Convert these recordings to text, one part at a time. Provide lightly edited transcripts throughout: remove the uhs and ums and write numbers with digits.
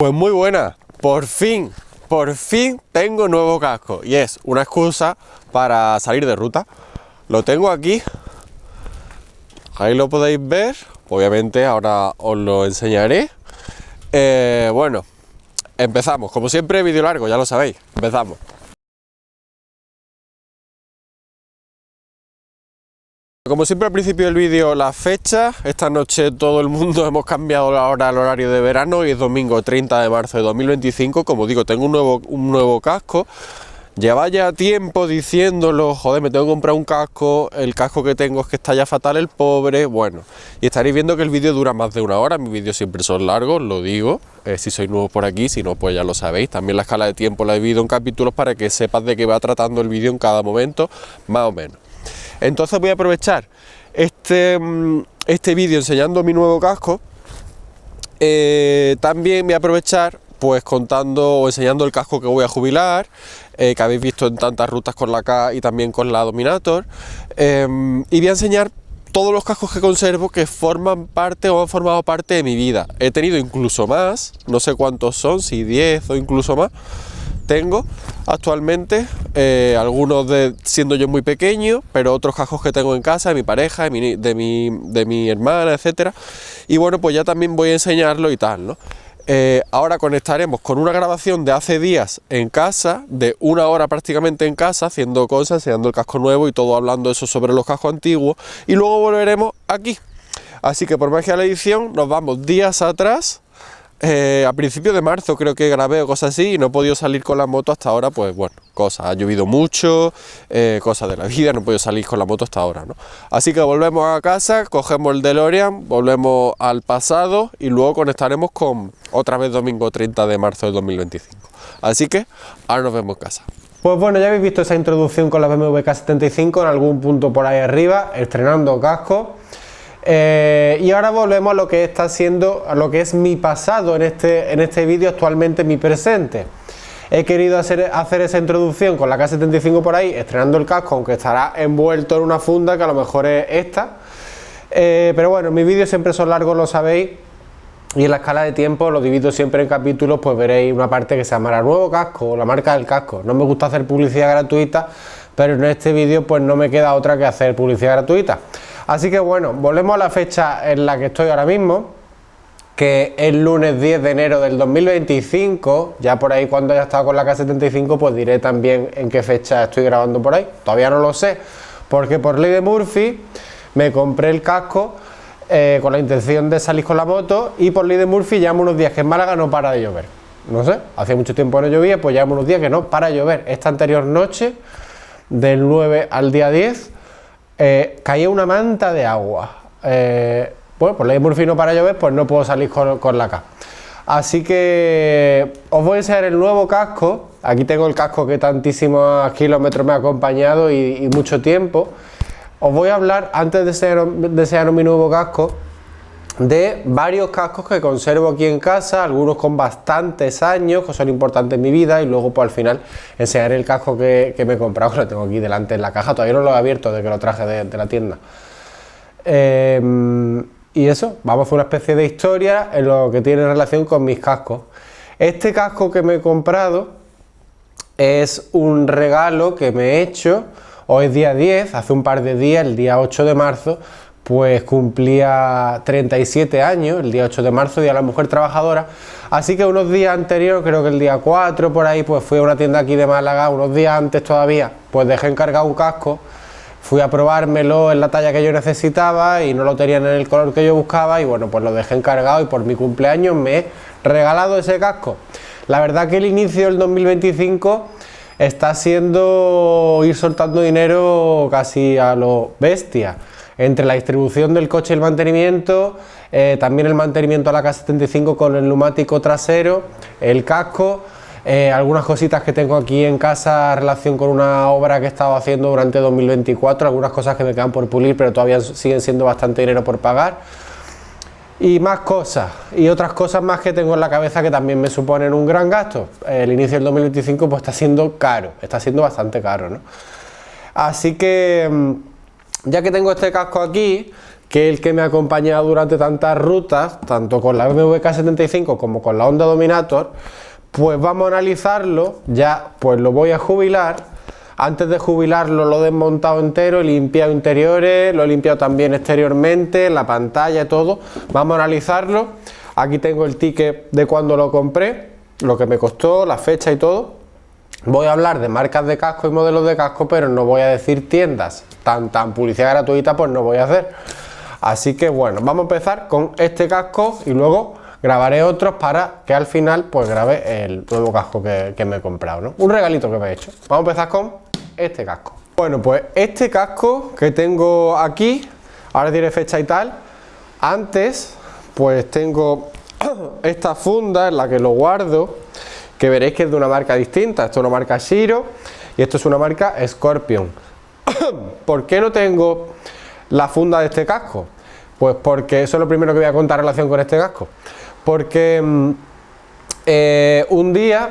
Pues muy buena, por fin tengo nuevo casco y es una excusa para salir de ruta. Lo tengo aquí, ahí lo podéis ver, obviamente ahora os lo enseñaré. Bueno, empezamos, como siempre vídeo largo, ya lo sabéis, empezamos. Como siempre al principio del vídeo la fecha, esta noche todo el mundo hemos cambiado la hora al horario de verano y es domingo 30 de marzo de 2025, como digo tengo un nuevo casco, lleva ya tiempo diciéndolo, joder me tengo que comprar un casco, el casco que tengo es que está ya fatal el pobre, bueno, y estaréis viendo que el vídeo dura más de una hora, mis vídeos siempre son largos, lo digo, si sois nuevos por aquí, si no pues ya lo sabéis, también la escala de tiempo la he dividido en capítulos para que sepas de qué va tratando el vídeo en cada momento, más o menos. Entonces voy a aprovechar este vídeo enseñando mi nuevo casco, también voy a aprovechar pues contando o enseñando el casco que voy a jubilar, que habéis visto en tantas rutas con la K y también con la Dominator, y voy a enseñar todos los cascos que conservo que forman parte o han formado parte de mi vida. He tenido incluso más, no sé cuántos son, si 10 o incluso más. Tengo actualmente algunos siendo yo muy pequeño, pero otros cascos que tengo en casa de mi pareja, de mi hermana, etcétera. Y bueno, pues ya también voy a enseñarlo y tal, ¿no? Ahora conectaremos con una grabación de hace días en casa, de una hora prácticamente en casa, haciendo cosas, enseñando el casco nuevo y todo hablando eso sobre los cascos antiguos. Y luego volveremos aquí. Así que por magia de la edición nos vamos días atrás. A principios de marzo creo que grabé o cosas así y no he podido salir con la moto hasta ahora, pues bueno, cosas, ha llovido mucho, cosas de la vida, no he podido salir con la moto hasta ahora, ¿no? Así que volvemos a casa, cogemos el DeLorean, volvemos al pasado y luego conectaremos con otra vez domingo 30 de marzo del 2025. Así que ahora nos vemos en casa. Pues bueno, ya habéis visto esa introducción con la BMW K75 en algún punto por ahí arriba, estrenando casco. Y ahora volvemos a lo que está siendo, a lo que es mi pasado en este vídeo, actualmente mi presente. He querido hacer esa introducción con la K75 por ahí, estrenando el casco, aunque estará envuelto en una funda que a lo mejor es esta. Pero bueno, mis vídeos siempre son largos, lo sabéis, y en la escala de tiempo lo divido siempre en capítulos, pues veréis una parte que se llamará nuevo casco, o la marca del casco. No me gusta hacer publicidad gratuita, pero en este vídeo pues no me queda otra que hacer publicidad gratuita. Así que bueno, volvemos a la fecha en la que estoy ahora mismo, que es el lunes 10 de enero del 2025, ya por ahí cuando haya estado con la K75 pues diré también en qué fecha estoy grabando por ahí, todavía no lo sé, porque por ley de Murphy me compré el casco con la intención de salir con la moto y por ley de Murphy llevamos unos días que en Málaga no para de llover, no sé, hacía mucho tiempo que no llovía, pues llevamos unos días que no para de llover. Esta anterior noche, del 9 al día 10, caía una manta de agua. Bueno, por ley de Murphy no para llover, pues no puedo salir con la K. Así que os voy a enseñar el nuevo casco. Aquí tengo el casco que tantísimos kilómetros me ha acompañado y mucho tiempo. Os voy a hablar, antes de enseñaros mi nuevo casco, de varios cascos que conservo aquí en casa, algunos con bastantes años, que son importantes en mi vida, y luego pues al final enseñaré el casco que me he comprado, que lo tengo aquí delante en la caja, todavía no lo he abierto desde que lo traje de la tienda. Y eso, vamos a hacer una especie de historia en lo que tiene relación con mis cascos. Este casco que me he comprado es un regalo que me he hecho, hoy es día 10, hace un par de días, el día 8 de marzo, pues cumplía 37 años, el día 8 de marzo, Día de la Mujer Trabajadora, así que unos días anteriores, creo que el día 4 por ahí, pues fui a una tienda aquí de Málaga, unos días antes todavía, pues dejé encargado un casco, fui a probármelo en la talla que yo necesitaba y no lo tenían en el color que yo buscaba y bueno, pues lo dejé encargado y por mi cumpleaños me he regalado ese casco. La verdad que el inicio del 2025 está siendo ir soltando dinero casi a lo bestia. Entre la distribución del coche y el mantenimiento, también el mantenimiento a la K75 con el neumático trasero, el casco, algunas cositas que tengo aquí en casa en relación con una obra que he estado haciendo durante 2024, algunas cosas que me quedan por pulir pero todavía siguen siendo bastante dinero por pagar, y más cosas, y otras cosas más que tengo en la cabeza que también me suponen un gran gasto. El inicio del 2025 pues está siendo caro, está siendo bastante caro, ¿no? Así que ya que tengo este casco aquí, que es el que me ha acompañado durante tantas rutas, tanto con la BMW K75 como con la Honda Dominator, pues vamos a analizarlo. Ya pues lo voy a jubilar. Antes de jubilarlo lo he desmontado entero, he limpiado interiores, lo he limpiado también exteriormente, la pantalla y todo. Vamos a analizarlo. Aquí tengo el ticket de cuando lo compré, lo que me costó, la fecha y todo. Voy a hablar de marcas de casco y modelos de casco, pero no voy a decir tiendas. Tan publicidad gratuita pues no voy a hacer. Así que bueno, vamos a empezar con este casco y luego grabaré otros para que al final pues grabe el nuevo casco que me he comprado, ¿no? Un regalito que me he hecho. Vamos a empezar con este casco. Bueno, pues este casco que tengo aquí, ahora tiene fecha y tal. Antes pues tengo esta funda en la que lo guardo, que veréis que es de una marca distinta. Esto es una marca Shiro y esto es una marca Scorpion. ¿Por qué no tengo la funda de este casco? Pues porque eso es lo primero que voy a contar en relación con este casco. Porque un día,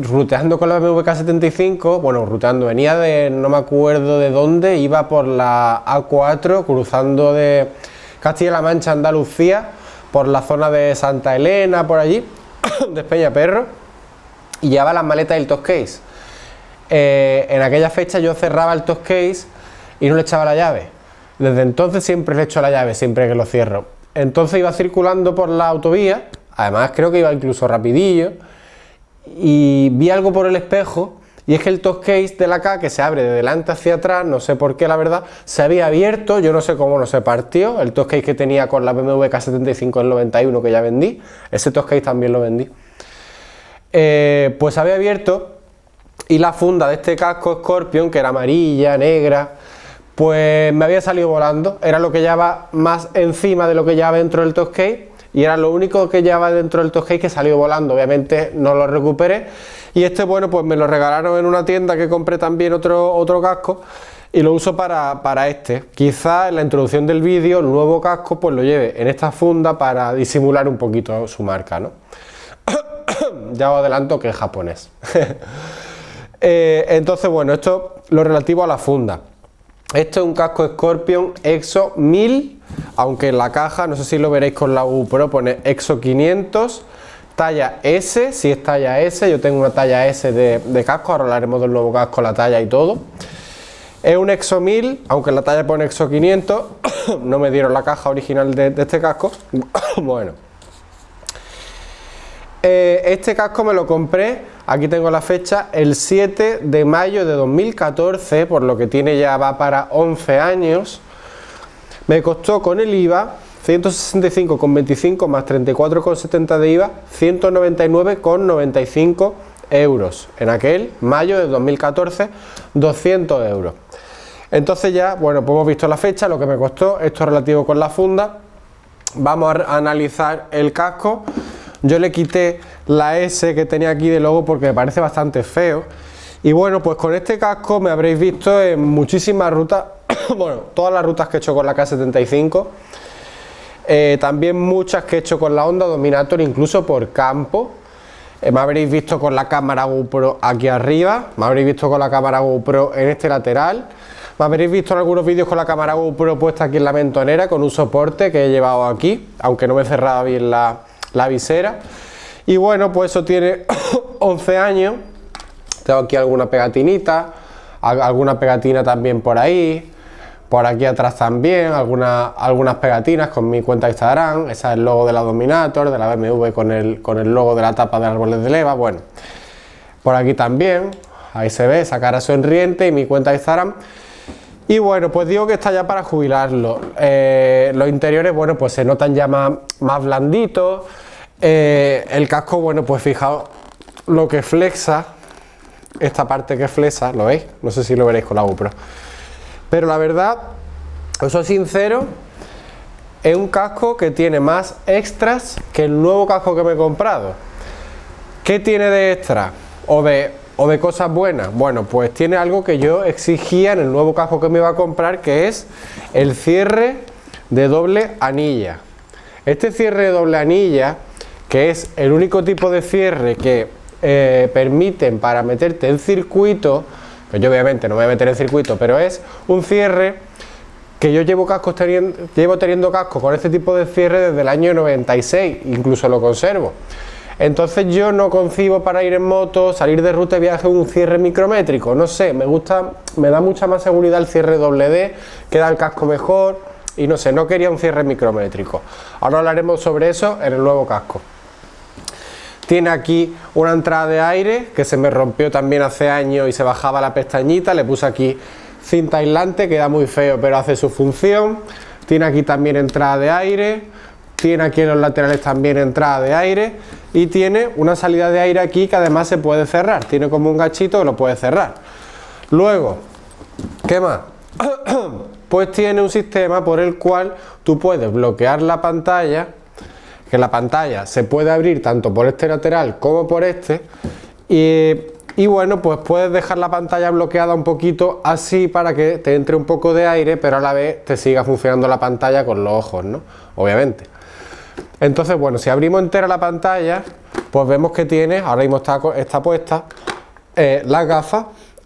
ruteando con la BMW K75, bueno, ruteando, venía de, no me acuerdo de dónde, iba por la A4, cruzando de Castilla-La Mancha a Andalucía, por la zona de Santa Elena, por allí, de Peñaperro, y llevaba las maletas y el Toscase. En aquella fecha yo cerraba el Toscase y no le echaba la llave. Desde entonces siempre le echo la llave, siempre que lo cierro. Entonces iba circulando por la autovía, además creo que iba incluso rapidillo, y vi algo por el espejo, y es que el Toscase de la K, que se abre de delante hacia atrás, no sé por qué la verdad, se había abierto, yo no sé cómo no se partió. El Toscase que tenía con la BMW K75 en 91 que ya vendí, ese Toscase también lo vendí, pues se había abierto, y la funda de este casco Scorpion, que era amarilla, negra, pues me había salido volando. Era lo que llevaba más encima de lo que llevaba dentro del Toscase, y era lo único que llevaba dentro del Toscase que salió volando. Obviamente no lo recuperé, y este, bueno, pues me lo regalaron en una tienda que compré también otro casco, y lo uso para este. Quizá en la introducción del vídeo el nuevo casco pues lo lleve en esta funda para disimular un poquito su marca, ¿no? Ya os adelanto que es japonés. Entonces, bueno, esto lo relativo a la funda. Esto es un casco Scorpion EXO 1000, aunque en la caja, no sé si lo veréis con la GoPro, pone EXO 500, talla S, si es talla S, yo tengo una talla S de casco, ahora hablaremos del nuevo casco, la talla y todo. Es un EXO 1000, aunque en la talla pone EXO 500, no me dieron la caja original de este casco. Bueno, este casco me lo compré, aquí tengo la fecha, el 7 de mayo de 2014, por lo que tiene ya va para 11 años. Me costó con el IVA 165,25 más 34,70 de IVA, 199,95 euros. En aquel mayo de 2014, 200 euros. Entonces ya, bueno, pues hemos visto la fecha, lo que me costó, esto es relativo con la funda. Vamos a analizar el casco. Yo le quité la S que tenía aquí de logo porque me parece bastante feo. Y bueno, pues con este casco me habréis visto en muchísimas rutas, bueno, todas las rutas que he hecho con la K75, también muchas que he hecho con la Honda Dominator, incluso por campo. Me habréis visto con la cámara GoPro aquí arriba, me habréis visto con la cámara GoPro en este lateral, me habréis visto en algunos vídeos con la cámara GoPro puesta aquí en la mentonera con un soporte que he llevado aquí, aunque no me cerraba bien la visera. Y bueno, pues eso tiene 11 años. Tengo aquí alguna pegatinita, alguna pegatina también por ahí, por aquí atrás también, algunas pegatinas con mi cuenta de Instagram. Esa es el logo de la Dominator, de la BMW con el logo de la tapa de árboles de leva. Bueno, por aquí también, ahí se ve esa cara sonriente y mi cuenta de Instagram. Y bueno, pues digo que está ya para jubilarlo. Los interiores, bueno, pues se notan ya más blanditos. El casco, bueno, pues fijaos lo que flexa, esta parte que flexa, ¿lo veis? No sé si lo veréis con la GoPro. Pero la verdad, os soy sincero, es un casco que tiene más extras que el nuevo casco que me he comprado. ¿Qué tiene de extra? O de cosas buenas. Bueno, pues tiene algo que yo exigía en el nuevo casco que me iba a comprar, que es el cierre de doble anilla. Este cierre de doble anilla, que es el único tipo de cierre que permiten para meterte en circuito, que yo obviamente no me voy a meter en circuito, pero es un cierre que yo llevo teniendo casco con este tipo de cierre desde el año 96, incluso lo conservo. Entonces yo no concibo para ir en moto, salir de ruta de viaje un cierre micrométrico, no sé, me gusta, me da mucha más seguridad el cierre doble D, queda el casco mejor y no sé, no quería un cierre micrométrico. Ahora hablaremos sobre eso en el nuevo casco. Tiene aquí una entrada de aire que se me rompió también hace años y se bajaba la pestañita, le puse aquí cinta aislante, queda muy feo pero hace su función. Tiene aquí también entrada de aire, tiene aquí en los laterales también entrada de aire y tiene una salida de aire aquí que además se puede cerrar, tiene como un ganchito que lo puede cerrar. Luego, ¿qué más? Pues tiene un sistema por el cual tú puedes bloquear la pantalla, que la pantalla se puede abrir tanto por este lateral como por este y bueno, pues puedes dejar la pantalla bloqueada un poquito así para que te entre un poco de aire, pero a la vez te siga funcionando la pantalla con los ojos, ¿no? Obviamente. Entonces, bueno, si abrimos entera la pantalla, pues vemos que tiene, ahora mismo está puesta, las gafas,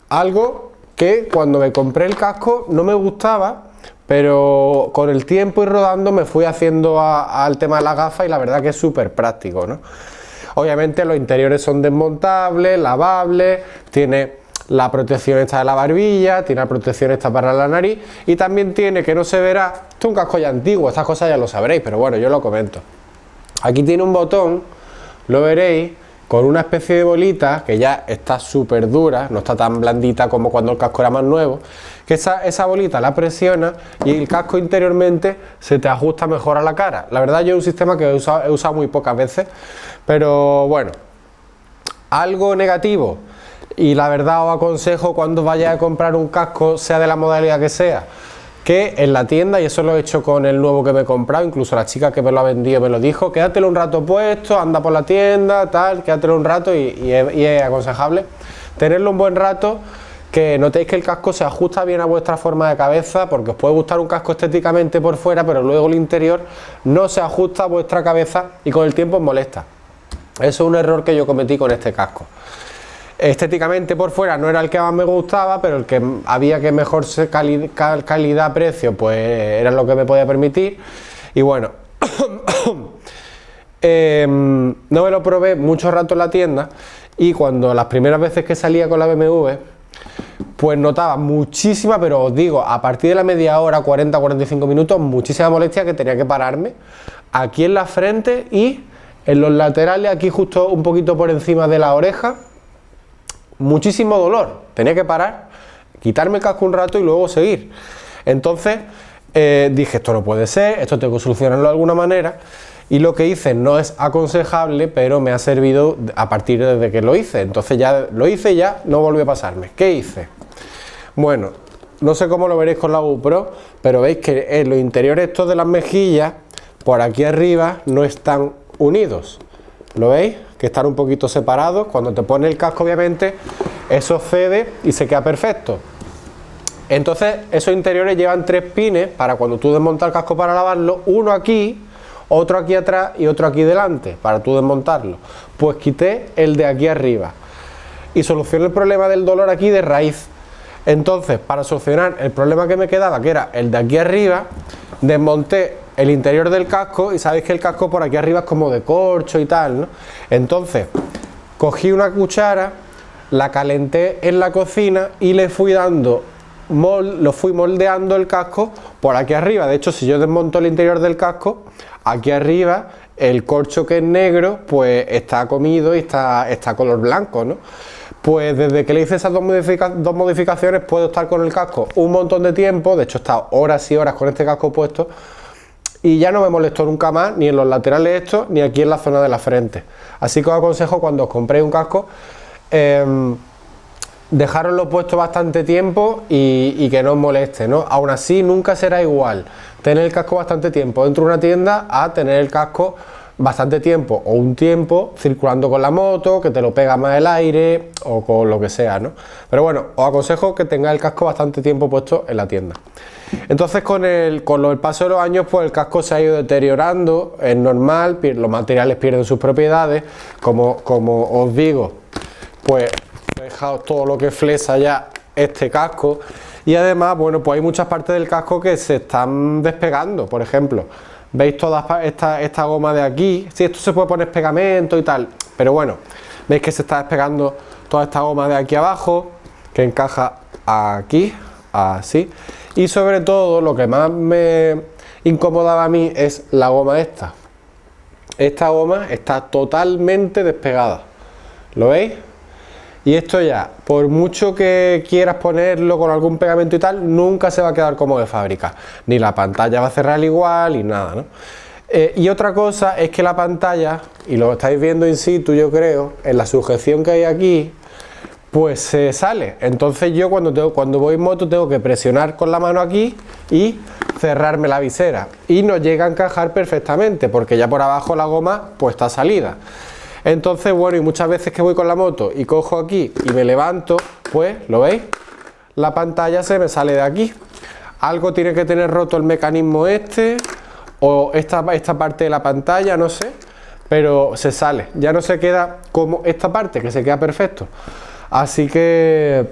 algo que cuando me compré el casco no me gustaba, pero con el tiempo y rodando me fui haciendo al tema de las gafas y la verdad que es súper práctico, ¿no? Obviamente los interiores son desmontables, lavables, tiene la protección esta de la barbilla, tiene la protección esta para la nariz y también tiene, que no se verá, esto es un casco ya antiguo, estas cosas ya lo sabréis, pero bueno, yo lo comento. Aquí tiene un botón, lo veréis, con una especie de bolita que ya está súper dura, no está tan blandita como cuando el casco era más nuevo, que esa bolita la presiona y el casco interiormente se te ajusta mejor a la cara. La verdad yo es un sistema que he usado muy pocas veces, pero bueno, algo negativo, y la verdad os aconsejo cuando vayáis a comprar un casco, sea de la modalidad que sea, que en la tienda, y eso lo he hecho con el nuevo que me he comprado, incluso la chica que me lo ha vendido me lo dijo, quédatelo un rato puesto, anda por la tienda, tal, quédatelo un rato y es aconsejable tenerlo un buen rato, que notéis que el casco se ajusta bien a vuestra forma de cabeza, porque os puede gustar un casco estéticamente por fuera, pero luego el interior no se ajusta a vuestra cabeza y con el tiempo os molesta. Eso es un error que yo cometí con este casco. Estéticamente por fuera no era el que más me gustaba, pero el que había que mejor calidad-precio pues era lo que me podía permitir. Y bueno, no me lo probé mucho rato en la tienda y cuando las primeras veces que salía con la BMW pues notaba muchísima, pero os digo, a partir de la media hora, 40-45 minutos, muchísima molestia que tenía que pararme aquí en la frente y en los laterales, aquí justo un poquito por encima de la oreja. Muchísimo dolor, tenía que parar, quitarme el casco un rato y luego seguir. Entonces dije, esto no puede ser, esto tengo que solucionarlo de alguna manera, y lo que hice no es aconsejable, pero me ha servido a partir de que lo hice. Entonces ya lo hice y ya no volvió a pasarme. ¿Qué hice? Bueno, no sé cómo lo veréis con la GoPro, pero veis que los interiores estos de las mejillas, por aquí arriba, no están unidos. ¿Lo veis? Que están un poquito separados. Cuando te pone el casco, obviamente, eso cede y se queda perfecto. Entonces, esos interiores llevan 3 pines para cuando tú desmontas el casco para lavarlo, uno aquí, otro aquí atrás y otro aquí delante, para tú desmontarlo. Pues quité el de aquí arriba y solucioné el problema del dolor aquí de raíz. Entonces, para solucionar el problema que me quedaba, que era el de aquí arriba, desmonté el interior del casco y sabéis que el casco por aquí arriba es como de corcho y tal, ¿no? Entonces cogí una cuchara, la calenté en la cocina y le fui dando lo fui moldeando el casco por aquí arriba. De hecho, si yo desmonto el interior del casco, aquí arriba el corcho, que es negro, pues está comido y está color blanco, ¿no? Pues desde que le hice esas dos modificaciones puedo estar con el casco un montón de tiempo. De hecho he estado horas y horas con este casco puesto y ya no me molestó nunca más, ni en los laterales estos, ni aquí en la zona de la frente. Así que os aconsejo, cuando os compréis un casco, dejároslo puesto bastante tiempo y que no os moleste, ¿no? Aún así nunca será igual tener el casco bastante tiempo dentro de una tienda a tener el casco bastante tiempo o un tiempo circulando con la moto, que te lo pega más el aire o con lo que sea, ¿no? Pero bueno, os aconsejo que tengáis el casco bastante tiempo puesto en la tienda. Entonces con el paso de los años, pues el casco se ha ido deteriorando, es normal, los materiales pierden sus propiedades, como os digo, pues he dejado todo lo que flexa ya este casco y además, bueno, pues hay muchas partes del casco que se están despegando. Por ejemplo, veis toda esta goma de aquí. Sí, esto se puede poner pegamento y tal, pero bueno, veis que se está despegando toda esta goma de aquí abajo, que encaja aquí, así. Y sobre todo, lo que más me incomodaba a mí es la goma esta. Esta goma está totalmente despegada, ¿lo veis? Y esto ya, por mucho que quieras ponerlo con algún pegamento y tal, nunca se va a quedar como de fábrica. Ni la pantalla va a cerrar igual, ni nada, ¿no? Y otra cosa es que la pantalla, y lo estáis viendo in situ yo creo, en la sujeción que hay aquí, pues se sale. Entonces yo cuando voy en moto tengo que presionar con la mano aquí y cerrarme la visera. Y no llega a encajar perfectamente, porque ya por abajo la goma pues está salida. Entonces, bueno, y muchas veces que voy con la moto y cojo aquí y me levanto, pues, ¿lo veis? La pantalla se me sale de aquí. Algo tiene que tener roto el mecanismo este, o esta parte de la pantalla, no sé, pero se sale. Ya no se queda como esta parte, que se queda perfecto. Así que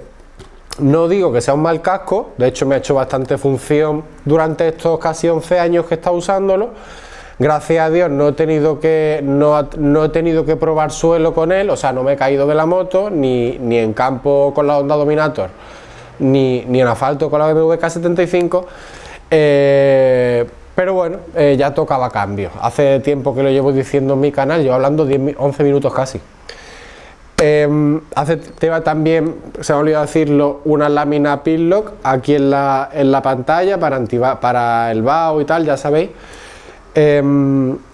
no digo que sea un mal casco, de hecho me ha hecho bastante función durante estos casi 11 años que he estado usándolo. Gracias a Dios no he tenido que probar suelo con él, o sea, no me he caído de la moto, ni en campo con la Honda Dominator, ni en asfalto con la BMW K75, pero bueno, ya tocaba cambio. Hace tiempo que lo llevo diciendo en mi canal, llevo hablando 11 minutos casi. También, se me ha olvidado decirlo, una lámina Pillock aquí en la pantalla para el vaho y tal, ya sabéis.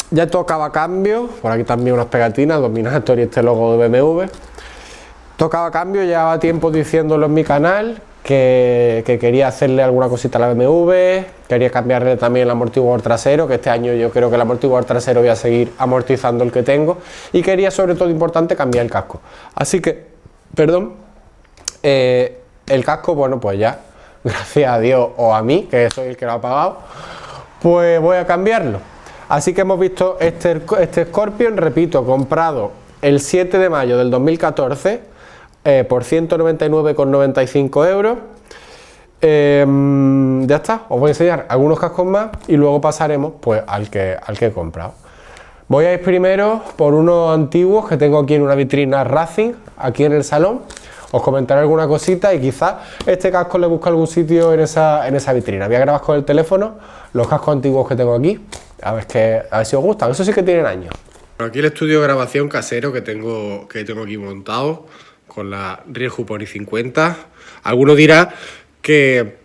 Ya tocaba cambio, por aquí también unas pegatinas, Dominator y este logo de BMW. Tocaba cambio, llevaba tiempo diciéndolo en mi canal, que quería hacerle alguna cosita a la BMW, quería cambiarle también el amortiguador trasero, que este año yo creo que el amortiguador trasero voy a seguir amortizando el que tengo, y quería sobre todo importante cambiar el casco. Así que, perdón, el casco, bueno, pues ya, gracias a Dios o a mí, que soy el que lo ha pagado, pues voy a cambiarlo. Así que hemos visto este Scorpion, repito, comprado el 7 de mayo del 2014 por 199,95 euros. Ya está, os voy a enseñar algunos cascos más y luego pasaremos pues al que he comprado. Voy a ir primero por unos antiguos que tengo aquí en una vitrina Racing, aquí en el salón. Os comentaré alguna cosita y quizás este casco le busque algún sitio en esa vitrina. Voy a grabar con el teléfono los cascos antiguos que tengo aquí, a ver si os gustan. Eso sí que tienen años. Aquí el estudio de grabación casero que tengo aquí montado con la Ryohei Pony 50. Alguno dirá que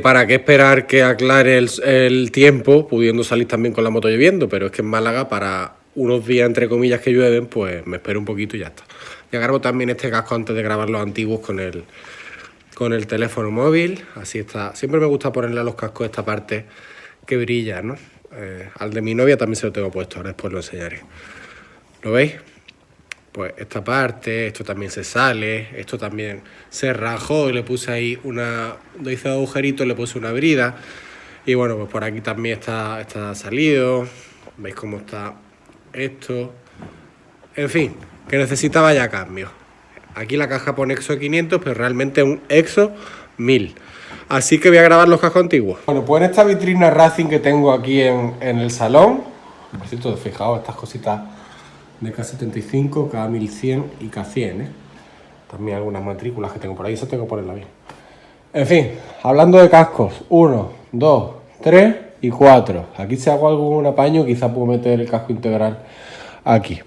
para qué esperar que aclare el tiempo, pudiendo salir también con la moto lloviendo, pero es que en Málaga, para unos días entre comillas que llueven, pues me espero un poquito y ya está. Ya grabo también este casco antes de grabar los antiguos con el teléfono móvil, así está. Siempre me gusta ponerle a los cascos esta parte que brilla, ¿no? Al de mi novia también se lo tengo puesto, ahora después lo enseñaré. ¿Lo veis? Pues esta parte, esto también se sale, esto también se rajó y le puse ahí lo hice agujeritos, le puse una brida. Y bueno, pues por aquí también está salido, veis cómo está esto. En fin, que necesitaba ya cambio. Aquí la caja pone EXO 500, pero realmente es un EXO 1000. Así que voy a grabar los cascos antiguos. Bueno, pues en esta vitrina Racing que tengo aquí en el salón, por cierto, fijaos estas cositas de K75, K1100 y K100, También algunas matrículas que tengo por ahí, eso tengo que ponerla bien. En fin, hablando de cascos, 1, 2, 3 y 4. Aquí si hago algún apaño, quizá puedo meter el casco integral aquí.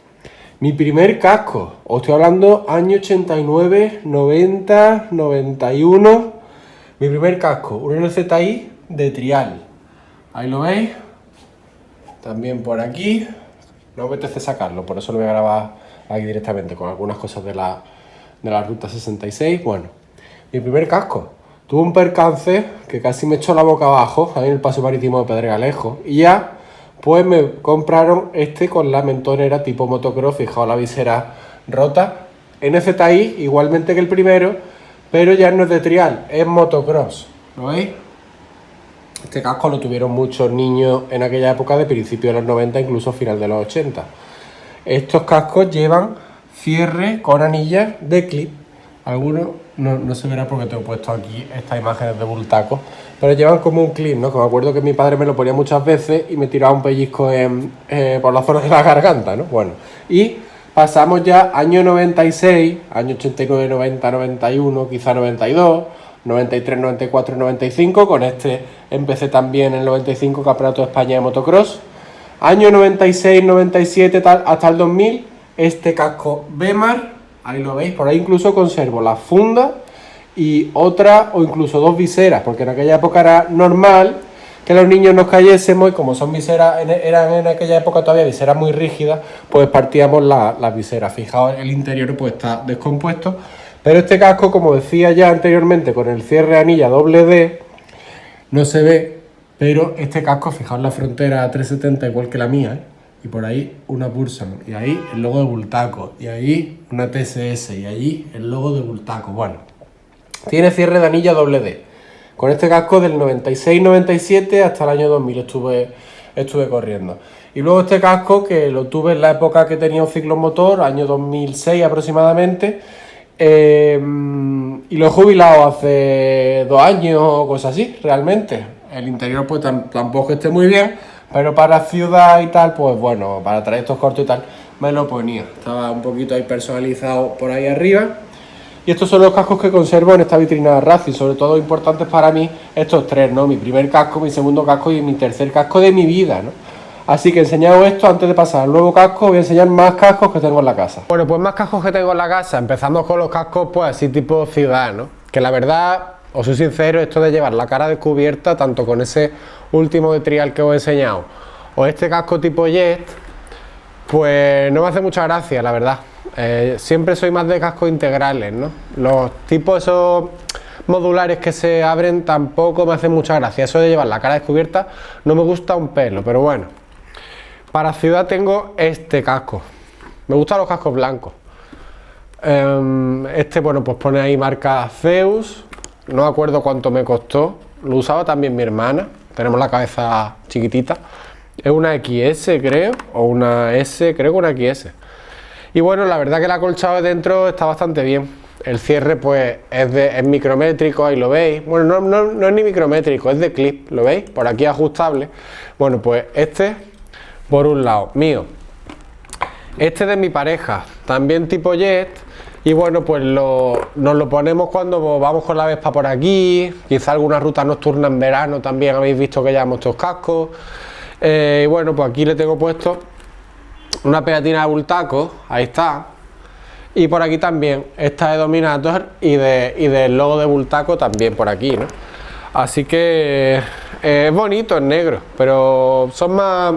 Mi primer casco, os estoy hablando año 89, 90, 91. Mi primer casco, un LCTI de trial. Ahí lo veis. También por aquí. No me apetece sacarlo, por eso lo voy a grabar aquí directamente con algunas cosas de la ruta 66. Bueno, mi primer casco. Tuve un percance que casi me echó la boca abajo, ahí en el paso marítimo de Pedregalejo. Y ya, pues me compraron con la mentonera tipo motocross, fijaos la visera rota. NZI, igualmente que el primero, pero ya no es de trial, es motocross. ¿Lo veis? Este casco lo tuvieron muchos niños en aquella época de principios de los 90, incluso final de los 80. Estos cascos llevan cierre con anillas de clip. Algunos no se verá porque tengo puesto aquí estas imágenes de Bultaco, pero llevan como un clip, ¿no? Que me acuerdo que mi padre me lo ponía muchas veces y me tiraba un pellizco por la zona de la garganta, ¿no? Bueno, y pasamos ya año 96, año 89, 90, 91, quizá 92, 93, 94 y 95, con este empecé también en el 95 Campeonato de España de Motocross. Año 96, 97, tal, hasta el 2000, este casco Bemar, ahí lo veis, por ahí incluso conservo la funda y otra o incluso dos viseras, porque en aquella época era normal que los niños nos cayésemos y como son viseras, eran en aquella época todavía viseras muy rígidas, pues partíamos las viseras. Fijaos, el interior pues está descompuesto, pero este casco, como decía ya anteriormente, con el cierre anilla doble D, no se ve, pero este casco, fijaos la frontera 370 igual que la mía, y por ahí una Pulsar, y ahí el logo de Bultaco, y ahí una TSS, y allí el logo de Bultaco. Bueno, tiene cierre de anilla doble D. Con este casco del 96-97 hasta el año 2000 estuve corriendo. Y luego este casco que lo tuve en la época que tenía un ciclomotor, año 2006 aproximadamente, y lo he jubilado hace 2 años o cosas así, realmente. El interior pues tampoco esté muy bien, pero para ciudad y tal, pues bueno, para trayectos cortos y tal, me lo ponía. Estaba un poquito ahí personalizado por ahí arriba. Y estos son los cascos que conservo en esta vitrina de Racing, sobre todo importantes para mí estos tres, ¿no? Mi primer casco, mi segundo casco y mi tercer casco de mi vida, ¿no? Así que enseñado esto, antes de pasar al nuevo casco, voy a enseñar más cascos que tengo en la casa. Bueno, pues más cascos que tengo en la casa, empezando con los cascos pues así tipo ciudad, ¿no? Que la verdad, os soy sincero, esto de llevar la cara descubierta, tanto con ese último de trial que os he enseñado, o este casco tipo jet, pues no me hace mucha gracia, la verdad. Siempre soy más de cascos integrales, ¿no? Los tipos esos modulares que se abren tampoco me hacen mucha gracia. Eso de llevar la cara descubierta no me gusta un pelo, pero bueno. Para ciudad tengo este casco. Me gustan los cascos blancos. Bueno, pues pone ahí marca Zeus. No me acuerdo cuánto me costó. Lo usaba también mi hermana. Tenemos la cabeza chiquitita. Es una XS, creo, o una S, creo que una XS. Y bueno, la verdad que el acolchado de dentro está bastante bien. El cierre pues es micrométrico, ahí lo veis. Bueno, no es ni micrométrico, es de clip, ¿lo veis? Por aquí ajustable. Bueno, pues este por un lado, mío. Este de mi pareja, también tipo jet. Y bueno, pues nos lo ponemos cuando vamos con la Vespa por aquí. Quizá alguna ruta nocturna en verano también habéis visto que llevamos estos cascos. Y bueno, pues aquí le tengo puesto una pegatina de Bultaco, ahí está, y por aquí también, esta de Dominator y del logo de Bultaco también por aquí, ¿no? Así que es bonito, es negro, pero son más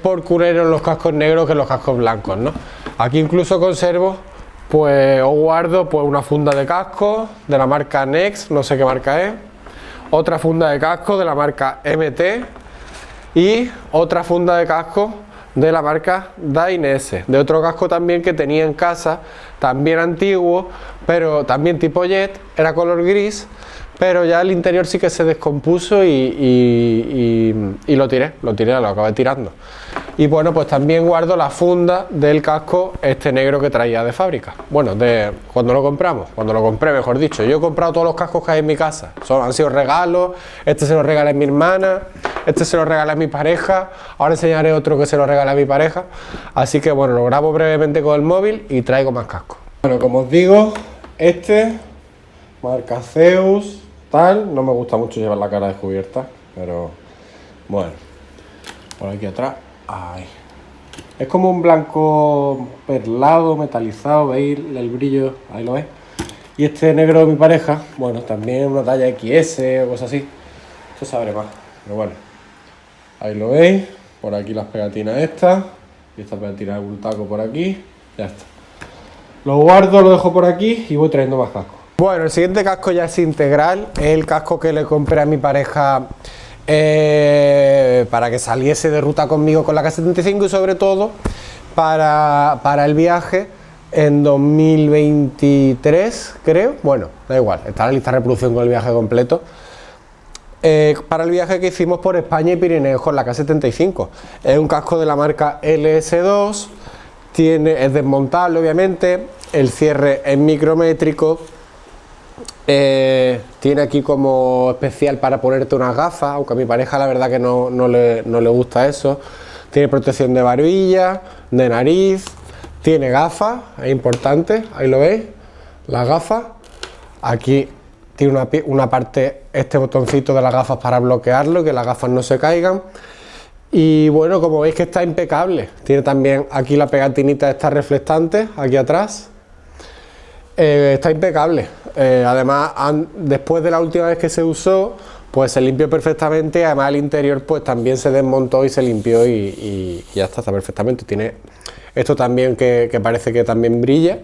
por culeros los cascos negros que los cascos blancos, ¿no? Aquí incluso conservo, pues os guardo pues una funda de casco de la marca Next, no sé qué marca es, otra funda de casco de la marca MT y otra funda de casco de la marca Dainese, de otro casco también que tenía en casa, también antiguo, pero también tipo jet, era color gris, pero ya el interior sí que se descompuso y lo tiré, lo acabé tirando. Y bueno, pues también guardo la funda del casco este negro que traía de fábrica. Bueno, cuando lo compré, mejor dicho. Yo he comprado todos los cascos que hay en mi casa. Han sido regalos, este se lo regalé a mi hermana, este se lo regalé a mi pareja, ahora enseñaré otro que se lo regalé a mi pareja. Así que bueno, lo grabo brevemente con el móvil y traigo más cascos. Bueno, como os digo, este, marca Zeus, tal, no me gusta mucho llevar la cara descubierta, pero bueno, por aquí atrás. Ay. Es como un blanco perlado, metalizado, veis el brillo, ahí lo veis. Y este negro de mi pareja, bueno, también una talla XS o cosas así. Esto sabré más, pero bueno. Ahí lo veis, por aquí las pegatinas estas, y esta pegatina de Bultaco por aquí, ya está. Lo guardo, lo dejo por aquí y voy trayendo más cascos. Bueno, el siguiente casco ya es integral, es el casco que le compré a mi pareja para que saliese de ruta conmigo con la K75 y sobre todo para el viaje en 2023, creo. Bueno, da igual, está la lista de reproducción con el viaje completo. Para el viaje que hicimos por España y Pirineos con la K75. Es un casco de la marca LS2, es desmontable obviamente, el cierre es micrométrico. Tiene aquí como especial para ponerte unas gafas, aunque a mi pareja la verdad que no le gusta eso. Tiene protección de barbilla, de nariz, tiene gafas, es importante, ahí lo veis, las gafas. Aquí tiene una parte, este botoncito de las gafas para bloquearlo, que las gafas no se caigan. Y bueno, como veis que está impecable. Tiene también aquí la pegatinita esta reflectante, aquí atrás. Está impecable. Además, después de la última vez que se usó, pues se limpió perfectamente. Además el interior pues también se desmontó y se limpió y ya está perfectamente. Tiene esto también que parece que también brilla.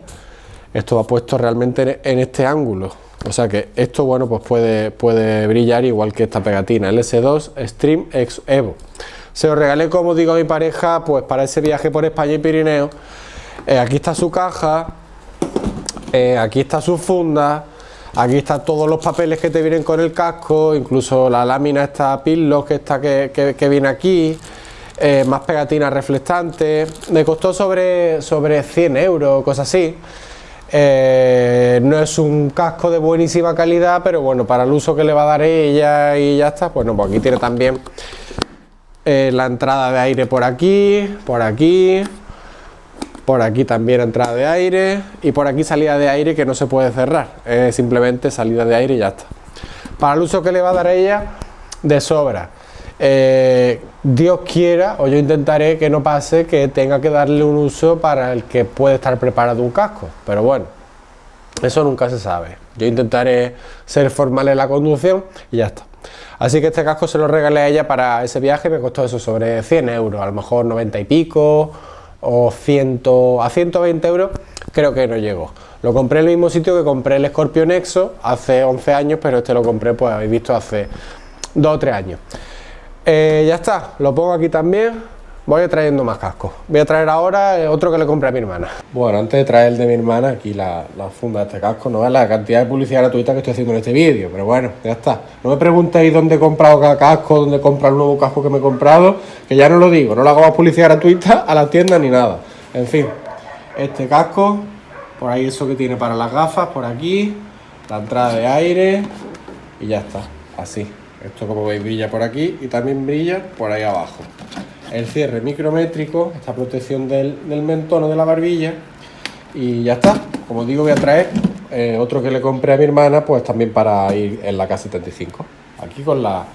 Esto va puesto realmente en este ángulo. O sea que esto, bueno, pues puede brillar igual que esta pegatina, el S2 Extreme X Evo. Se lo regalé, como digo, a mi pareja, pues para ese viaje por España y Pirineos. Aquí está su caja, aquí está su funda, aquí están todos los papeles que te vienen con el casco, incluso la lámina esta Pillock que viene aquí, más pegatinas reflectantes. Me costó sobre 100 euros, cosas así. No es un casco de buenísima calidad, pero bueno, para el uso que le va a dar ella y ya está. Bueno, pues aquí tiene también la entrada de aire por aquí, por aquí también entrada de aire y por aquí salida de aire que no se puede cerrar, es simplemente salida de aire y ya está. Para el uso que le va a dar ella, de sobra. Dios quiera, o yo intentaré que no pase, que tenga que darle un uso para el que puede estar preparado un casco, pero bueno, eso nunca se sabe. Yo intentaré ser formal en la conducción y ya está. Así que este casco se lo regalé a ella para ese viaje, me costó eso sobre 100 euros, a lo mejor 90 y pico o 100, a 120 euros creo que no llegó. Lo compré en el mismo sitio que compré el Scorpio Nexo hace 11 años, pero este lo compré, pues habéis visto, hace 2 o 3 años. Ya está, lo pongo aquí también. Voy a ir trayendo más cascos. Voy a traer ahora otro que le compré a mi hermana. Bueno, antes de traer el de mi hermana, aquí la funda de este casco, no es la cantidad de publicidad gratuita que estoy haciendo en este vídeo, pero bueno, ya está. No me preguntéis dónde he comprado cada casco, dónde he comprado el nuevo casco que me he comprado, que ya no lo digo, no le hago más publicidad gratuita a la tienda ni nada. En fin, este casco, por ahí eso que tiene para las gafas, por aquí, la entrada de aire y ya está, así. Esto, como veis, brilla por aquí y también brilla por ahí abajo. El cierre micrométrico, esta protección del mentón o de la barbilla y ya está. Como digo, voy a traer otro que le compré a mi hermana, pues también para ir en la K75. Aquí con la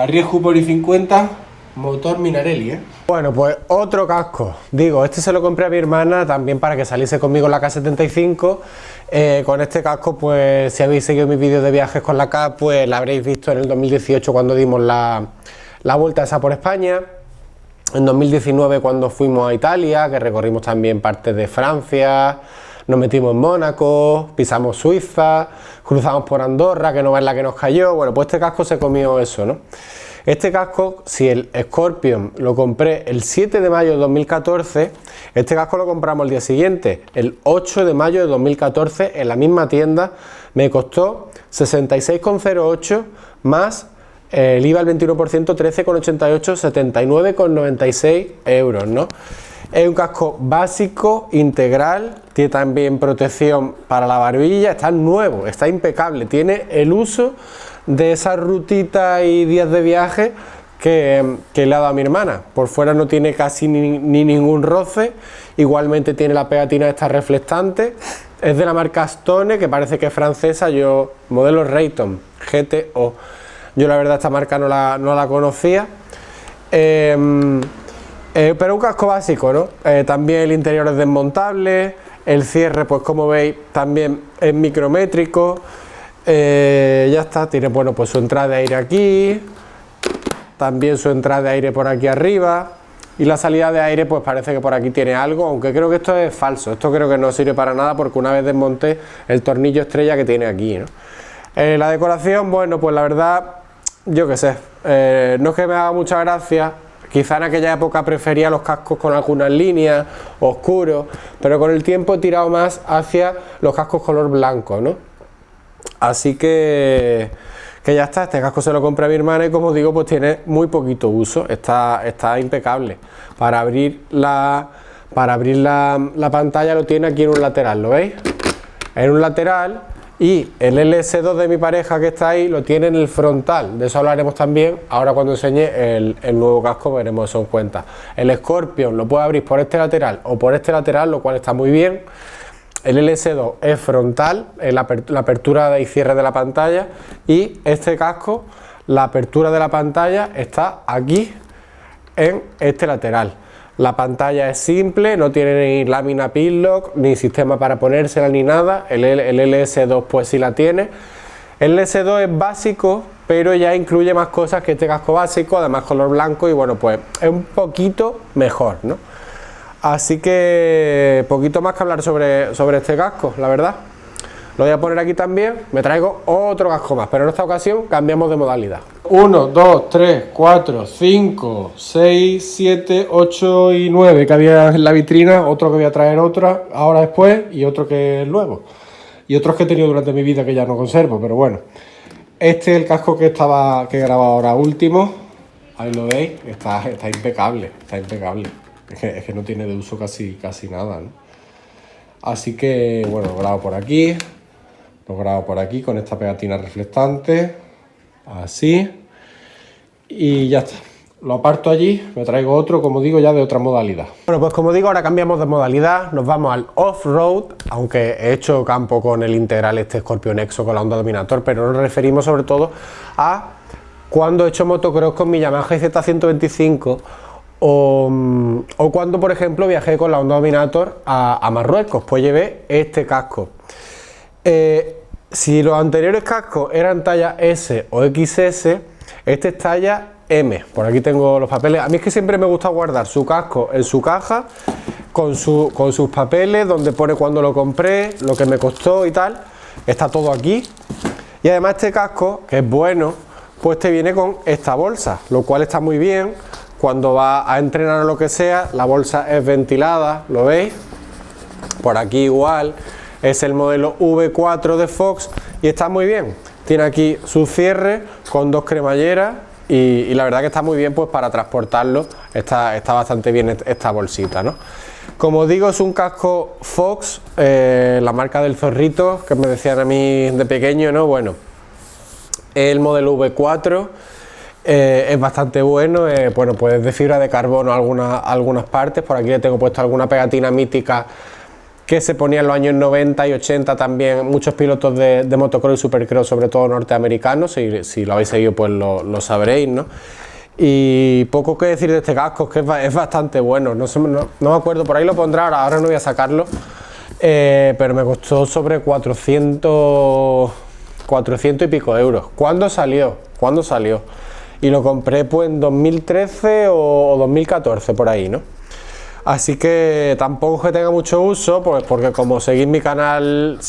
Ries Cooper i50 motor Minarelli, Bueno, pues otro casco. Digo, este se lo compré a mi hermana también para que saliese conmigo en la K75. Con este casco, pues si habéis seguido mis vídeos de viajes con la K, pues la habréis visto en el 2018 cuando dimos la vuelta esa por España. En 2019 cuando fuimos a Italia, que recorrimos también parte de Francia, nos metimos en Mónaco, pisamos Suiza, cruzamos por Andorra, que no es la que nos cayó. Bueno, pues este casco se comió eso, ¿no? Este casco, si el Scorpion lo compré el 7 de mayo de 2014, este casco lo compramos el día siguiente, el 8 de mayo de 2014, en la misma tienda. Me costó 66,08 más el IVA al 21%, 13,88, 79,96 euros, ¿no? Es un casco básico, integral, tiene también protección para la barbilla, está nuevo, está impecable, tiene el uso de esas rutitas y días de viaje que le ha dado a mi hermana. Por fuera no tiene casi ni ningún roce, igualmente tiene la pegatina esta reflectante, es de la marca Stone, que parece que es francesa, modelo Rayton GTO. Yo la verdad esta marca no la conocía, pero un casco básico, ¿no? También el interior es desmontable, el cierre, pues como veis, también es micrométrico. Ya está, tiene, bueno, pues su entrada de aire aquí, también su entrada de aire por aquí arriba, y la salida de aire pues parece que por aquí tiene algo, aunque creo que esto es falso, esto creo que no sirve para nada porque una vez desmonté el tornillo estrella que tiene aquí, ¿no? La decoración, bueno, pues la verdad, yo qué sé, no es que me haga mucha gracia. Quizá en aquella época prefería los cascos con algunas líneas, oscuros, pero con el tiempo he tirado más hacia los cascos color blanco, ¿no? Así que ya está, este casco se lo compré a mi hermana y, como digo, pues tiene muy poquito uso, está impecable. Para abrir para abrir la pantalla lo tiene aquí en un lateral, ¿lo veis? En un lateral, y el LS2 de mi pareja que está ahí lo tiene en el frontal. De eso hablaremos también ahora cuando enseñe el nuevo casco, veremos eso en cuenta. El Scorpion lo puede abrir por este lateral o por este lateral, lo cual está muy bien. El LS2 es frontal, la apertura y cierre de la pantalla, y este casco, la apertura de la pantalla está aquí en este lateral. La pantalla es simple, no tiene ni lámina Pinlock, ni sistema para ponérsela ni nada. El LS2 pues sí la tiene. El LS2 es básico, pero ya incluye más cosas que este casco básico, además color blanco, y bueno, pues es un poquito mejor, ¿no? Así que poquito más que hablar sobre este casco, la verdad. Lo voy a poner aquí también, me traigo otro casco más, pero en esta ocasión cambiamos de modalidad. 1, 2, 3, 4, 5, 6, 7, 8 y 9 que había en la vitrina, otro que voy a traer ahora después, y otro que es nuevo. Y otros que he tenido durante mi vida que ya no conservo, pero bueno. Este es el casco que he grabado ahora último. Ahí lo veis, está impecable, está impecable. Es que no tiene de uso casi nada, ¿no? Así que, bueno, lo grabo por aquí. Lo grabo por aquí con esta pegatina reflectante. Así. Y ya está. Lo aparto allí, me traigo otro, como digo, ya de otra modalidad. Bueno, pues como digo, ahora cambiamos de modalidad, nos vamos al off-road, aunque he hecho campo con el integral este Scorpion Exo con la Honda Dominator, pero nos referimos sobre todo a cuando he hecho motocross con mi Yamaha Z125 o cuando, por ejemplo, viajé con la Honda Dominator a Marruecos, pues llevé este casco. Si los anteriores cascos eran talla S o XS, este es talla M. Por aquí tengo los papeles. A mí es que siempre me gusta guardar su casco en su caja con sus papeles, donde pone cuándo lo compré, lo que me costó y tal. Está todo aquí. Y además este casco, que es bueno, pues te viene con esta bolsa, lo cual está muy bien. Cuando va a entrenar o lo que sea, la bolsa es ventilada, ¿lo veis? Por aquí igual. Es el modelo V4 de Fox y está muy bien. Tiene aquí su cierre con dos cremalleras y la verdad que está muy bien, pues para transportarlo está bastante bien esta bolsita, ¿no? Como digo, es un casco Fox, la marca del zorrito, que me decían a mí de pequeño, ¿no? Bueno, el modelo V4 es bastante bueno, bueno, pues es de fibra de carbono algunas partes. Por aquí le tengo puesto alguna pegatina mítica que se ponía en los años 90 y 80 también muchos pilotos de motocross y supercross, sobre todo norteamericanos. Si lo habéis seguido pues lo sabréis, ¿no? Y poco que decir de este casco, es que es bastante bueno. No me acuerdo, por ahí lo pondrá, ahora no voy a sacarlo, pero me costó sobre 400 y pico euros. ¿Cuándo salió? Y lo compré pues en 2013 o 2014, por ahí, ¿no? Así que tampoco es que tenga mucho uso, pues porque como si seguís mi canal,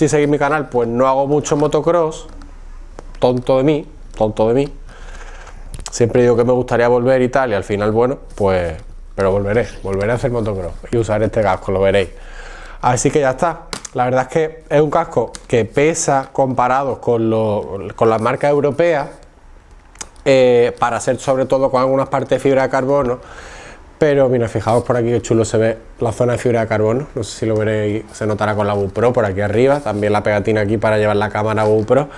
pues no hago mucho motocross. Tonto de mí. Siempre digo que me gustaría volver y tal, y al final, bueno, pues, pero volveré a hacer motocross y usar este casco, lo veréis. Así que ya está. La verdad es que es un casco que pesa comparado con las marcas europeas, para ser sobre todo con algunas partes de fibra de carbono. Pero mira, fijaos por aquí que chulo se ve la zona de fibra de carbono. No sé si lo veréis, se notará con la GoPro por aquí arriba. También la pegatina aquí para llevar la cámara GoPro.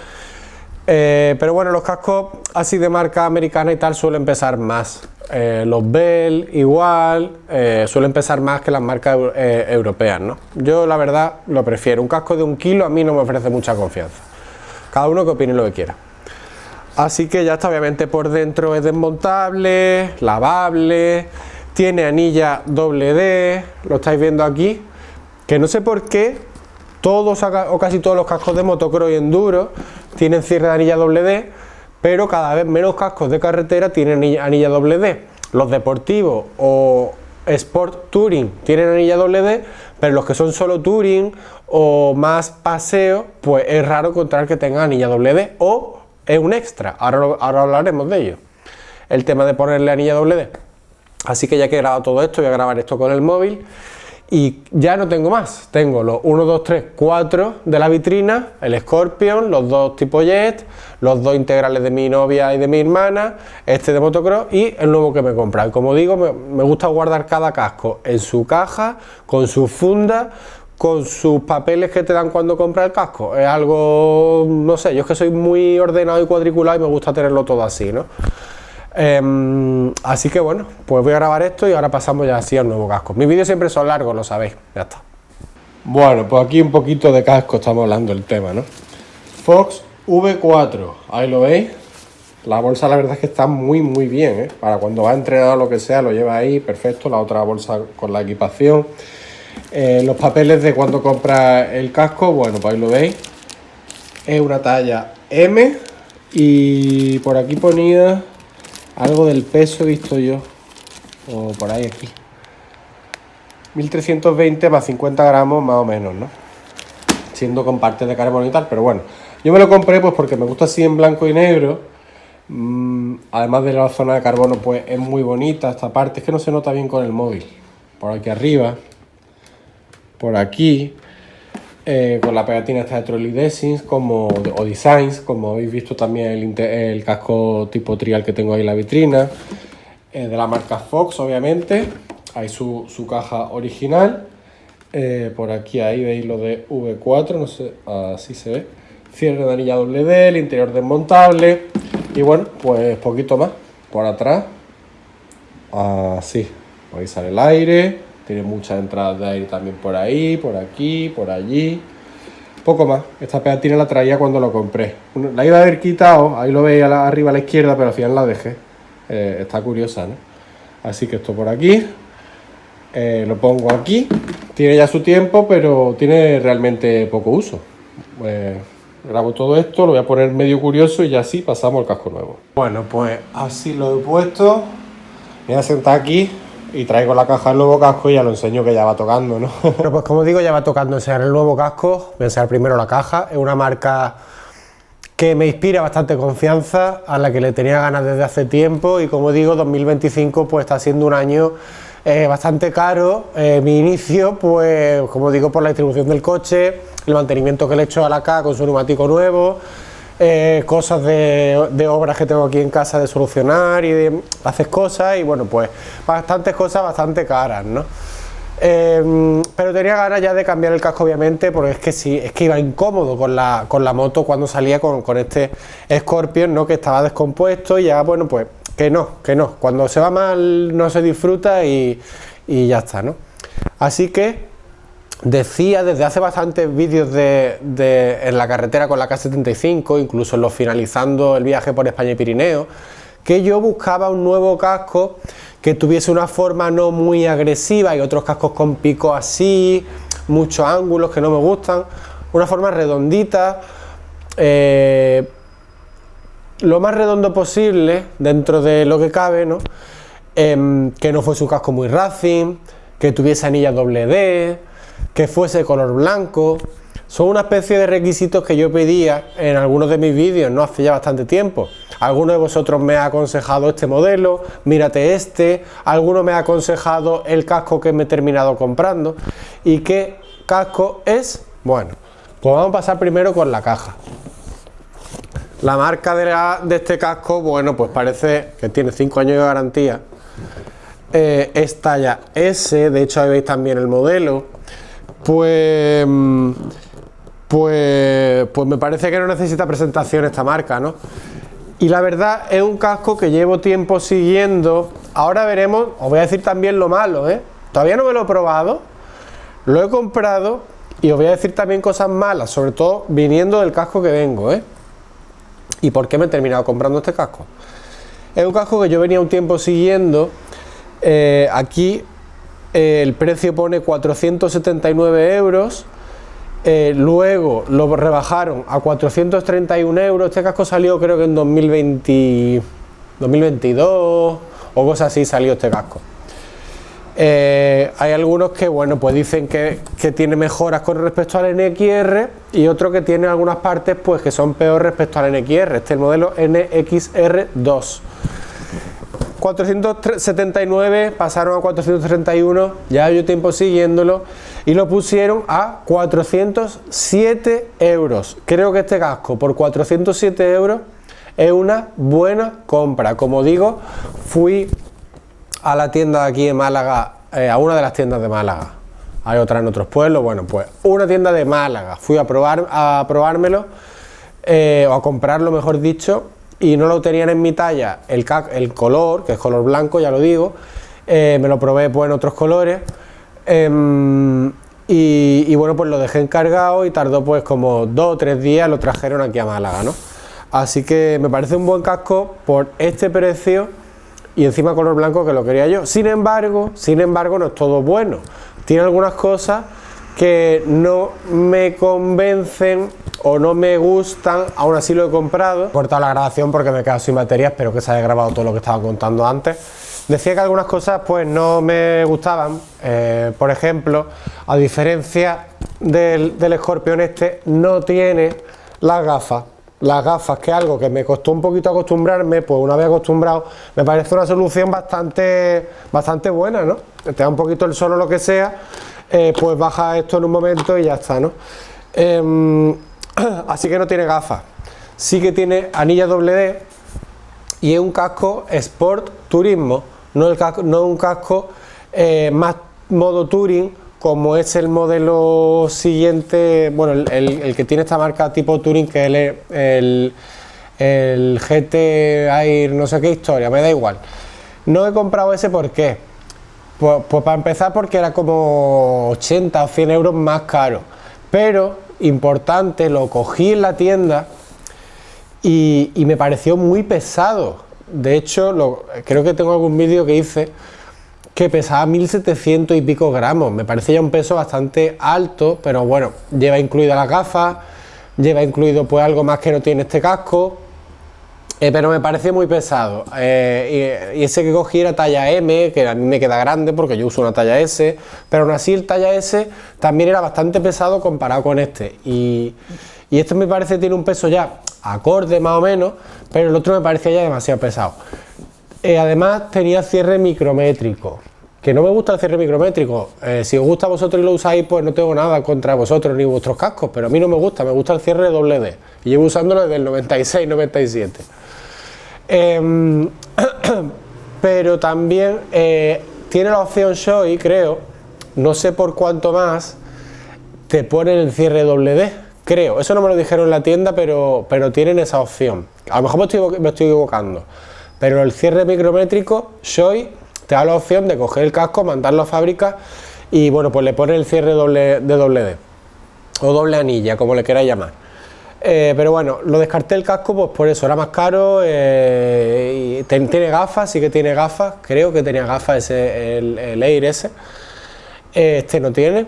Pero bueno, los cascos así de marca americana y tal suelen pesar más. Los Bell igual, suelen pesar más que las marcas europeas, ¿no? Yo la verdad lo prefiero. Un casco de 1 kilo a mí no me ofrece mucha confianza. Cada uno que opine lo que quiera. Así que ya está, obviamente por dentro es desmontable, lavable. Tiene anilla WD, lo estáis viendo aquí, que no sé por qué todos o casi todos los cascos de motocross y enduro tienen cierre de anilla WD, pero cada vez menos cascos de carretera tienen anilla WD. Los deportivos o Sport Touring tienen anilla WD, pero los que son solo Touring o más paseo, pues es raro encontrar que tengan anilla WD o es un extra. Ahora hablaremos de ello, el tema de ponerle anilla WD. Así que ya que he grabado todo esto, voy a grabar esto con el móvil y ya no tengo más. Tengo los 1, 2, 3, 4 de la vitrina, el Scorpion, los dos tipo Jet, los dos integrales de mi novia y de mi hermana, este de motocross y el nuevo que me he comprado. Y como digo, me gusta guardar cada casco en su caja, con su funda, con sus papeles que te dan cuando compras el casco. Es algo, no sé, yo es que soy muy ordenado y cuadriculado y me gusta tenerlo todo así, ¿no? Así que bueno, pues voy a grabar esto y ahora pasamos ya así al nuevo casco. Mis vídeos siempre son largos, lo sabéis, ya está. Bueno, pues aquí un poquito de casco estamos hablando del tema, ¿no? Fox V4, ahí lo veis. La bolsa la verdad es que está muy bien, ¿eh? Para cuando vas a entrenar o lo que sea, lo lleva ahí, perfecto. La otra bolsa con la equipación. Los papeles de cuando compras el casco, bueno, pues ahí lo veis. Es una talla M y por aquí ponía algo del peso, he visto yo, o por ahí aquí. 1320 más 50 gramos más o menos, ¿no? Siendo con partes de carbono y tal, pero bueno. Yo me lo compré pues porque me gusta así en blanco y negro. Además de la zona de carbono, pues es muy bonita esta parte. Es que no se nota bien con el móvil. Por aquí arriba, por aquí, con la pegatina esta de Trolley Designs o Designs, como habéis visto también el casco tipo trial que tengo ahí en la vitrina, de la marca Fox, obviamente. Hay su caja original. Por aquí ahí veis lo de V4, no sé, así se ve. Cierre de anilla doble D, el interior desmontable. Y bueno, pues poquito más. Por atrás, así. Ahí sale el aire. Tiene muchas entradas de aire también por ahí, por aquí, por allí. Poco más. Esta pegatina la traía cuando lo compré. La iba a haber quitado, ahí lo veis arriba a la izquierda, pero al final la dejé. Está curiosa, ¿no? Así que esto por aquí. Lo pongo aquí. Tiene ya su tiempo, pero tiene realmente poco uso. Grabo todo esto, lo voy a poner medio curioso y ya así pasamos al casco nuevo. Bueno, pues así lo he puesto. Me voy a sentar aquí y traigo la caja del nuevo casco y ya lo enseño que ya va tocando, ¿no? Pero pues como digo, ya va tocando enseñar el nuevo casco. Voy a enseñar primero la caja. Es una marca que me inspira bastante confianza, a la que le tenía ganas desde hace tiempo y como digo, 2025 pues está siendo un año bastante caro. Mi inicio, pues como digo, por la distribución del coche, el mantenimiento que le he hecho a la K con su neumático nuevo, cosas de obras que tengo aquí en casa de solucionar y haces cosas y bueno, pues bastantes cosas bastante caras, ¿no? Pero tenía ganas ya de cambiar el casco, obviamente, porque es que sí, es que iba incómodo con la moto cuando salía con este Scorpion, ¿no? Que estaba descompuesto y ya, bueno, pues que no, cuando se va mal no se disfruta y ya está, ¿no? Así que decía desde hace bastantes vídeos en la carretera con la K75, incluso en los finalizando el viaje por España y Pirineo, que yo buscaba un nuevo casco que tuviese una forma no muy agresiva y otros cascos con picos así, muchos ángulos que no me gustan, una forma redondita, lo más redondo posible dentro de lo que cabe, ¿no? Que no fuese un casco muy racing, que tuviese anillas doble D, que fuese color blanco. Son una especie de requisitos que yo pedía en algunos de mis vídeos, no hace ya bastante tiempo. Alguno de vosotros me ha aconsejado este modelo, mírate este, alguno me ha aconsejado el casco que me he terminado comprando. ¿Y qué casco es? Bueno, pues vamos a pasar primero con la caja. La marca de este casco, bueno, pues parece que tiene 5 años de garantía. Es talla S, de hecho ahí veis también el modelo. Pues me parece que no necesita presentación esta marca, ¿no? Y la verdad es un casco que llevo tiempo siguiendo. Ahora veremos, os voy a decir también lo malo, ¿eh? Todavía no me lo he probado, lo he comprado y os voy a decir también cosas malas, sobre todo viniendo del casco que vengo, ¿eh? ¿Y por qué me he terminado comprando este casco? Es un casco que yo venía un tiempo siguiendo. Aquí el precio pone 479 euros. Luego lo rebajaron a 431 euros. Este casco salió creo que en 2022 o cosas así salió este casco. Hay algunos que bueno, pues dicen que tiene mejoras con respecto al NXR y otro que tiene algunas partes pues que son peor respecto al NXR. Este es el modelo NXR2. 479 pasaron a 431, ya yo tiempo siguiéndolo, y lo pusieron a 407 euros. Creo que este casco por 407 euros es una buena compra. Como digo, fui a la tienda de aquí de Málaga, a una de las tiendas de Málaga. Hay otras en otros pueblos, bueno, pues una tienda de Málaga. Fui a probármelo, o a comprarlo, mejor dicho, y no lo tenían en mi talla, el color, que es color blanco, ya lo digo. Me lo probé pues en otros colores, y bueno, pues lo dejé encargado y tardó pues como 2 o 3 días, lo trajeron aquí a Málaga, ¿no? Así que me parece un buen casco por este precio y encima color blanco, que lo quería yo. Sin embargo, no es todo bueno. Tiene algunas cosas que no me convencen o no me gustan, aún así lo he comprado. He cortado la grabación porque me he quedado sin batería, espero que se haya grabado todo lo que estaba contando antes. Decía que algunas cosas pues no me gustaban, por ejemplo, a diferencia del Scorpion este, no tiene las gafas. Las gafas, que es algo que me costó un poquito acostumbrarme, pues una vez acostumbrado, me parece una solución bastante buena, ¿no? Te da un poquito el sol o lo que sea, pues baja esto en un momento y ya está, ¿no? Así que no tiene gafas. Sí que tiene anilla doble D y es un casco Sport Turismo, no es un casco más modo Touring, como es el modelo siguiente, bueno, el que tiene esta marca tipo Touring, que es el GT Air, no sé qué historia, me da igual. No he comprado ese, ¿por qué? Pues para empezar porque era como 80 o 100 euros más caro, pero importante, lo cogí en la tienda y me pareció muy pesado. De hecho, creo que tengo algún vídeo que hice que pesaba 1700 y pico gramos. Me parece ya un peso bastante alto, pero bueno, lleva incluidas las gafas, lleva incluido pues algo más que no tiene este casco, pero me parece muy pesado. Y ese que cogí era talla M, que a mí me queda grande porque yo uso una talla S, pero aún así el talla S también era bastante pesado comparado con este. Y este me parece que tiene un peso ya acorde más o menos, pero el otro me parecía ya demasiado pesado. Además tenía cierre micrométrico, que no me gusta el cierre micrométrico. Si os gusta a vosotros y lo usáis, pues no tengo nada contra vosotros ni vuestros cascos, pero a mí no me gusta el cierre doble D, y llevo usándolo desde el 96-97. Pero también tiene la opción Shoei, creo, no sé por cuánto más, te ponen el cierre doble D, creo. Eso no me lo dijeron en la tienda, pero tienen esa opción. A lo mejor me estoy equivocando. Pero el cierre micrométrico Shoei te da la opción de coger el casco, mandarlo a fábrica y bueno, pues le ponen el cierre de doble D o doble anilla, como le queráis llamar. Pero bueno, lo descarté el casco pues por eso, era más caro. Y tiene gafas, sí que tiene gafas, creo que tenía gafas el Air ese. Este no tiene.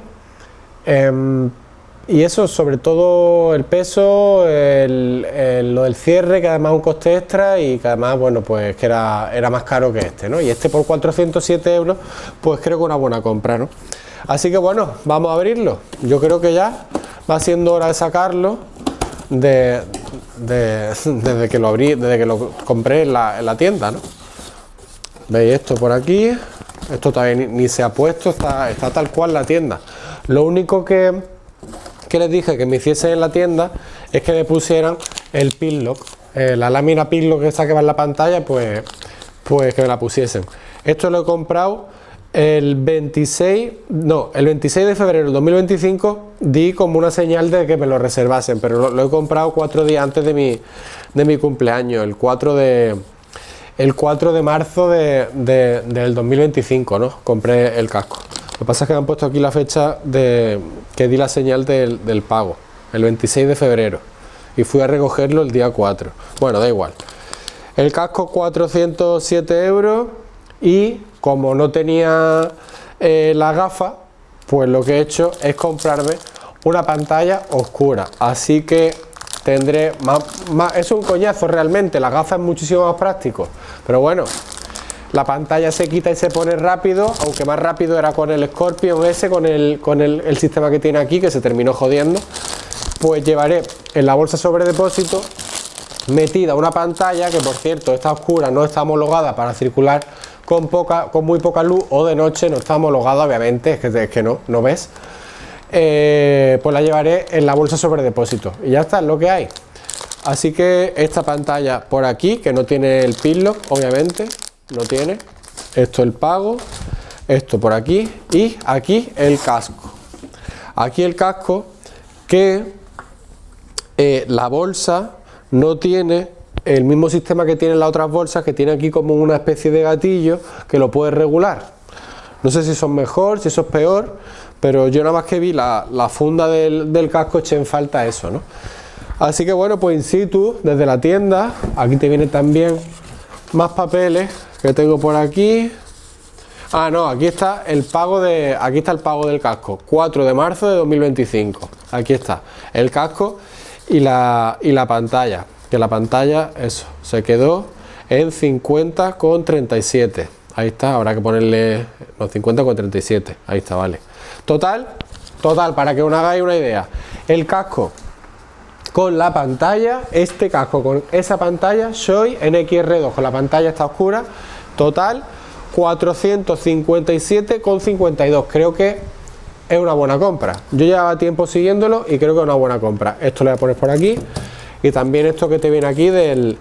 Y eso, sobre todo el peso, lo del cierre, que además es un coste extra y que además, bueno, pues que era más caro que este, ¿no? Y este por 407 euros, pues creo que una buena compra, ¿no? Así que bueno, vamos a abrirlo. Yo creo que ya va siendo hora de sacarlo desde que lo abrí, desde que lo compré en la tienda, ¿no? Veis esto por aquí, esto todavía ni se ha puesto, está tal cual la tienda. Lo único que les dije que me hiciesen en la tienda es que me pusieran el pin lock, la lámina pin lock esa que va en la pantalla, pues que me la pusiesen. Esto lo he comprado el 26 de febrero del 2025, di como una señal de que me lo reservasen, pero lo he comprado 4 días antes de mi cumpleaños, el 4 de marzo del 2025, ¿no? Compré el casco. Lo que pasa es que me han puesto aquí la fecha que di la señal del pago, el 26 de febrero, y fui a recogerlo el día 4. Bueno, da igual. El casco 407 euros y como no tenía la gafa, pues lo que he hecho es comprarme una pantalla oscura. Así que tendré es un coñazo realmente, la gafa es muchísimo más práctico, pero bueno. La pantalla se quita y se pone rápido, aunque más rápido era con el Scorpion S, con el sistema que tiene aquí, que se terminó jodiendo. Pues llevaré en la bolsa sobre depósito metida una pantalla que, por cierto, está oscura, no está homologada para circular con muy poca luz, o de noche no está homologada, obviamente, es que no ves. Pues la llevaré en la bolsa sobre depósito y ya está, es lo que hay. Así que esta pantalla por aquí, que no tiene el pin lock, obviamente, no tiene. Esto el pago, esto por aquí y aquí el casco. Aquí el casco que la bolsa no tiene el mismo sistema que tienen las otras bolsas, que tiene aquí como una especie de gatillo que lo puedes regular. No sé si son mejor, si eso es peor, pero yo nada más que vi la funda del casco eché en falta eso, ¿no? Así que bueno, pues in situ, desde la tienda, aquí te vienen también más papeles que tengo por aquí. Ah, no, aquí está el pago del casco, 4 de marzo de 2025. Aquí está el casco y la pantalla, que la pantalla, eso, se quedó en 50,37. Ahí está, habrá que ponerle los 50,37. Ahí está, vale. Total, para que os hagáis una idea, el casco con la pantalla, este casco con esa pantalla, Shui NXR2, con la pantalla está oscura, total 457,52. Creo que es una buena compra. Yo llevaba tiempo siguiéndolo y creo que es una buena compra. Esto lo voy a poner por aquí, y también esto que te viene aquí del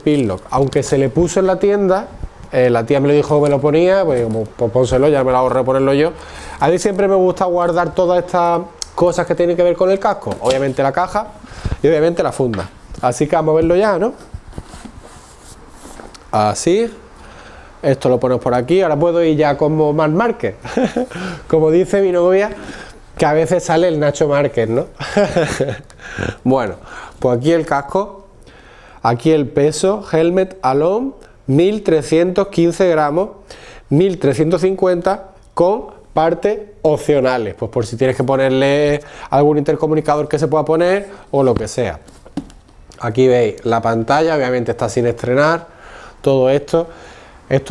pin lock, aunque se le puso en la tienda. La tía me lo dijo que me lo ponía, pues como pues pónselo, ya me lo ahorré ponerlo yo. A mí siempre me gusta guardar todas estas cosas que tienen que ver con el casco, obviamente la caja y obviamente la funda. Así que vamos a verlo ya, ¿no? Así, esto lo ponemos por aquí. Ahora puedo ir ya como Marc Márquez, como dice mi novia, que a veces sale el Nacho Márquez, ¿no? Bueno, pues aquí el casco, aquí el peso, Helmet Alone, 1315 gramos, 1350 con partes opcionales, pues por si tienes que ponerle algún intercomunicador que se pueda poner o lo que sea. Aquí veis la pantalla, obviamente está sin estrenar, todo esto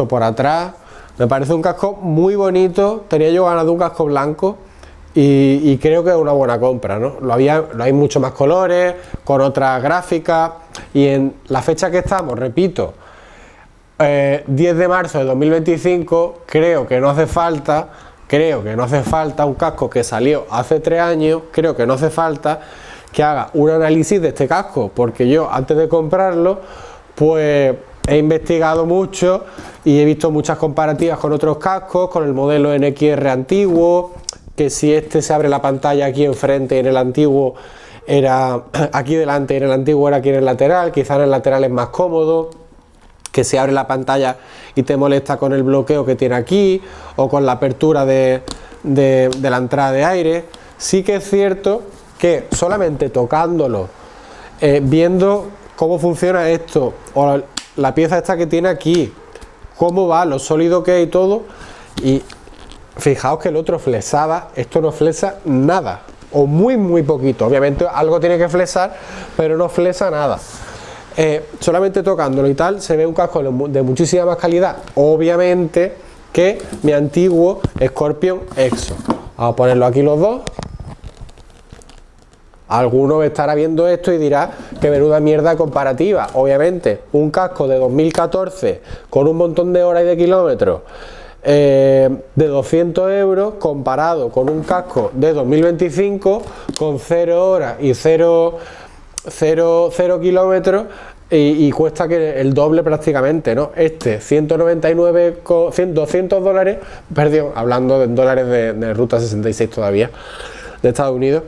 por atrás. Me parece un casco muy bonito, tenía yo ganas de un casco blanco y creo que es una buena compra, ¿no? Lo hay muchos más colores, con otras gráficas, y en la fecha que estamos, repito, 10 de marzo de 2025, creo que no hace falta un casco que salió hace 3 años, creo que no hace falta que haga un análisis de este casco, porque yo antes de comprarlo, pues he investigado mucho y he visto muchas comparativas con otros cascos, con el modelo NXR antiguo, que si este se abre la pantalla aquí enfrente, en el antiguo era aquí delante, en el antiguo era aquí en el lateral, quizás en el lateral es más cómodo, que se abre la pantalla y te molesta con el bloqueo que tiene aquí, o con la apertura de la entrada de aire. Sí que es cierto que solamente tocándolo, viendo cómo funciona esto, o la pieza esta que tiene aquí, cómo va, lo sólido que es y todo, y fijaos que el otro flexaba, esto no flexa nada, o muy poquito. Obviamente algo tiene que flexar, pero no flexa nada. Solamente tocándolo y tal, se ve un casco de muchísima más calidad, obviamente, que mi antiguo Scorpion Exo. Vamos a ponerlo aquí los dos. Alguno estará viendo esto y dirá que menuda mierda comparativa. Obviamente, un casco de 2014 con un montón de horas y de kilómetros, de 200 euros, comparado con un casco de 2025 con 0 horas y 0 kilómetros, y cuesta que el doble prácticamente, ¿no? Este 199 con 200 dólares, perdón, hablando de dólares de ruta 66 todavía, de Estados Unidos,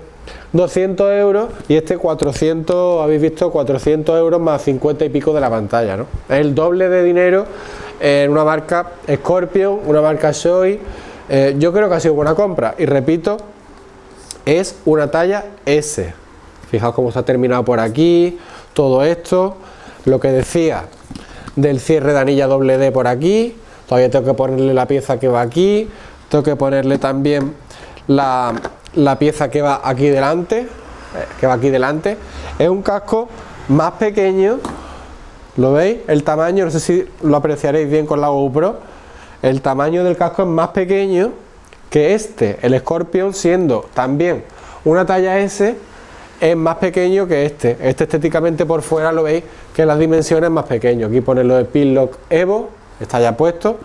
200 euros, y este 400, habéis visto, 400 euros más 50 y pico de la pantalla, ¿no? Es el doble de dinero en una marca Scorpion, una marca Shui. Yo creo que ha sido buena compra, y repito, es una talla S. Fijaos cómo se ha terminado por aquí, todo esto, lo que decía del cierre de anilla doble D por aquí. Todavía tengo que ponerle la pieza que va aquí, tengo que ponerle también la pieza que va aquí delante, Es un casco más pequeño, ¿lo veis? El tamaño, no sé si lo apreciaréis bien con la GoPro, el tamaño del casco es más pequeño que este, el Scorpion, siendo también una talla S. es más pequeño que este. Este estéticamente por fuera lo veis que las dimensiones es más pequeño. Aquí pone lo de Pinlock Evo, está ya puesto.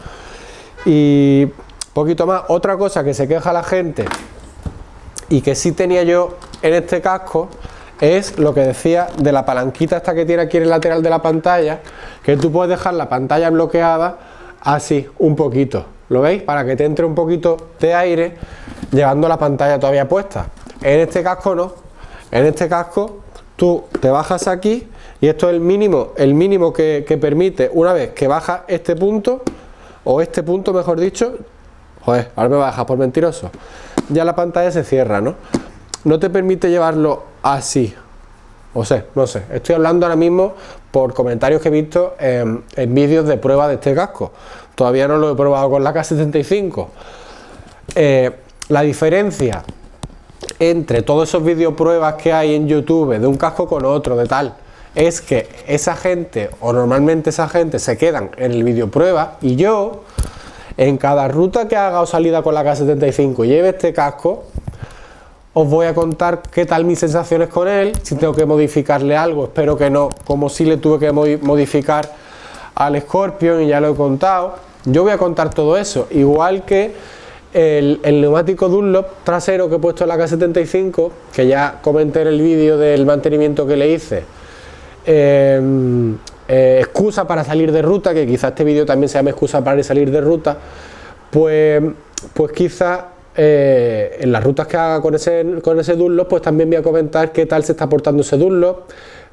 Y poquito más. Otra cosa que se queja la gente y que sí tenía yo en este casco es lo que decía de la palanquita esta que tiene aquí en el lateral de la pantalla, que tú puedes dejar la pantalla bloqueada así, un poquito. ¿Lo veis? Para que te entre un poquito de aire llevando la pantalla todavía puesta. En este casco no. En este casco tú te bajas aquí y esto es el mínimo que permite, una vez que bajas este punto, o este punto mejor dicho, joder, ahora me va a dejar por mentiroso, ya la pantalla se cierra, ¿no? No te permite llevarlo así, o sea, no sé, estoy hablando ahora mismo por comentarios que he visto en vídeos de prueba de este casco. Todavía no lo he probado con la K75. La diferencia entre todos esos vídeos pruebas que hay en YouTube de un casco con otro, de tal, es que esa gente, o normalmente esa gente, se quedan en el vídeo prueba, y yo, en cada ruta que haga o salida con la K75 y lleve este casco, os voy a contar qué tal mis sensaciones con él, si tengo que modificarle algo, espero que no, como si le tuve que modificar al Scorpion y ya lo he contado. Yo voy a contar todo eso, igual que el neumático Dunlop trasero que he puesto en la K75, que ya comenté en el vídeo del mantenimiento que le hice, excusa para salir de ruta, que quizá este vídeo también se llame excusa para salir de ruta, pues quizá en las rutas que haga con ese Dunlop, pues también voy a comentar qué tal se está portando ese Dunlop,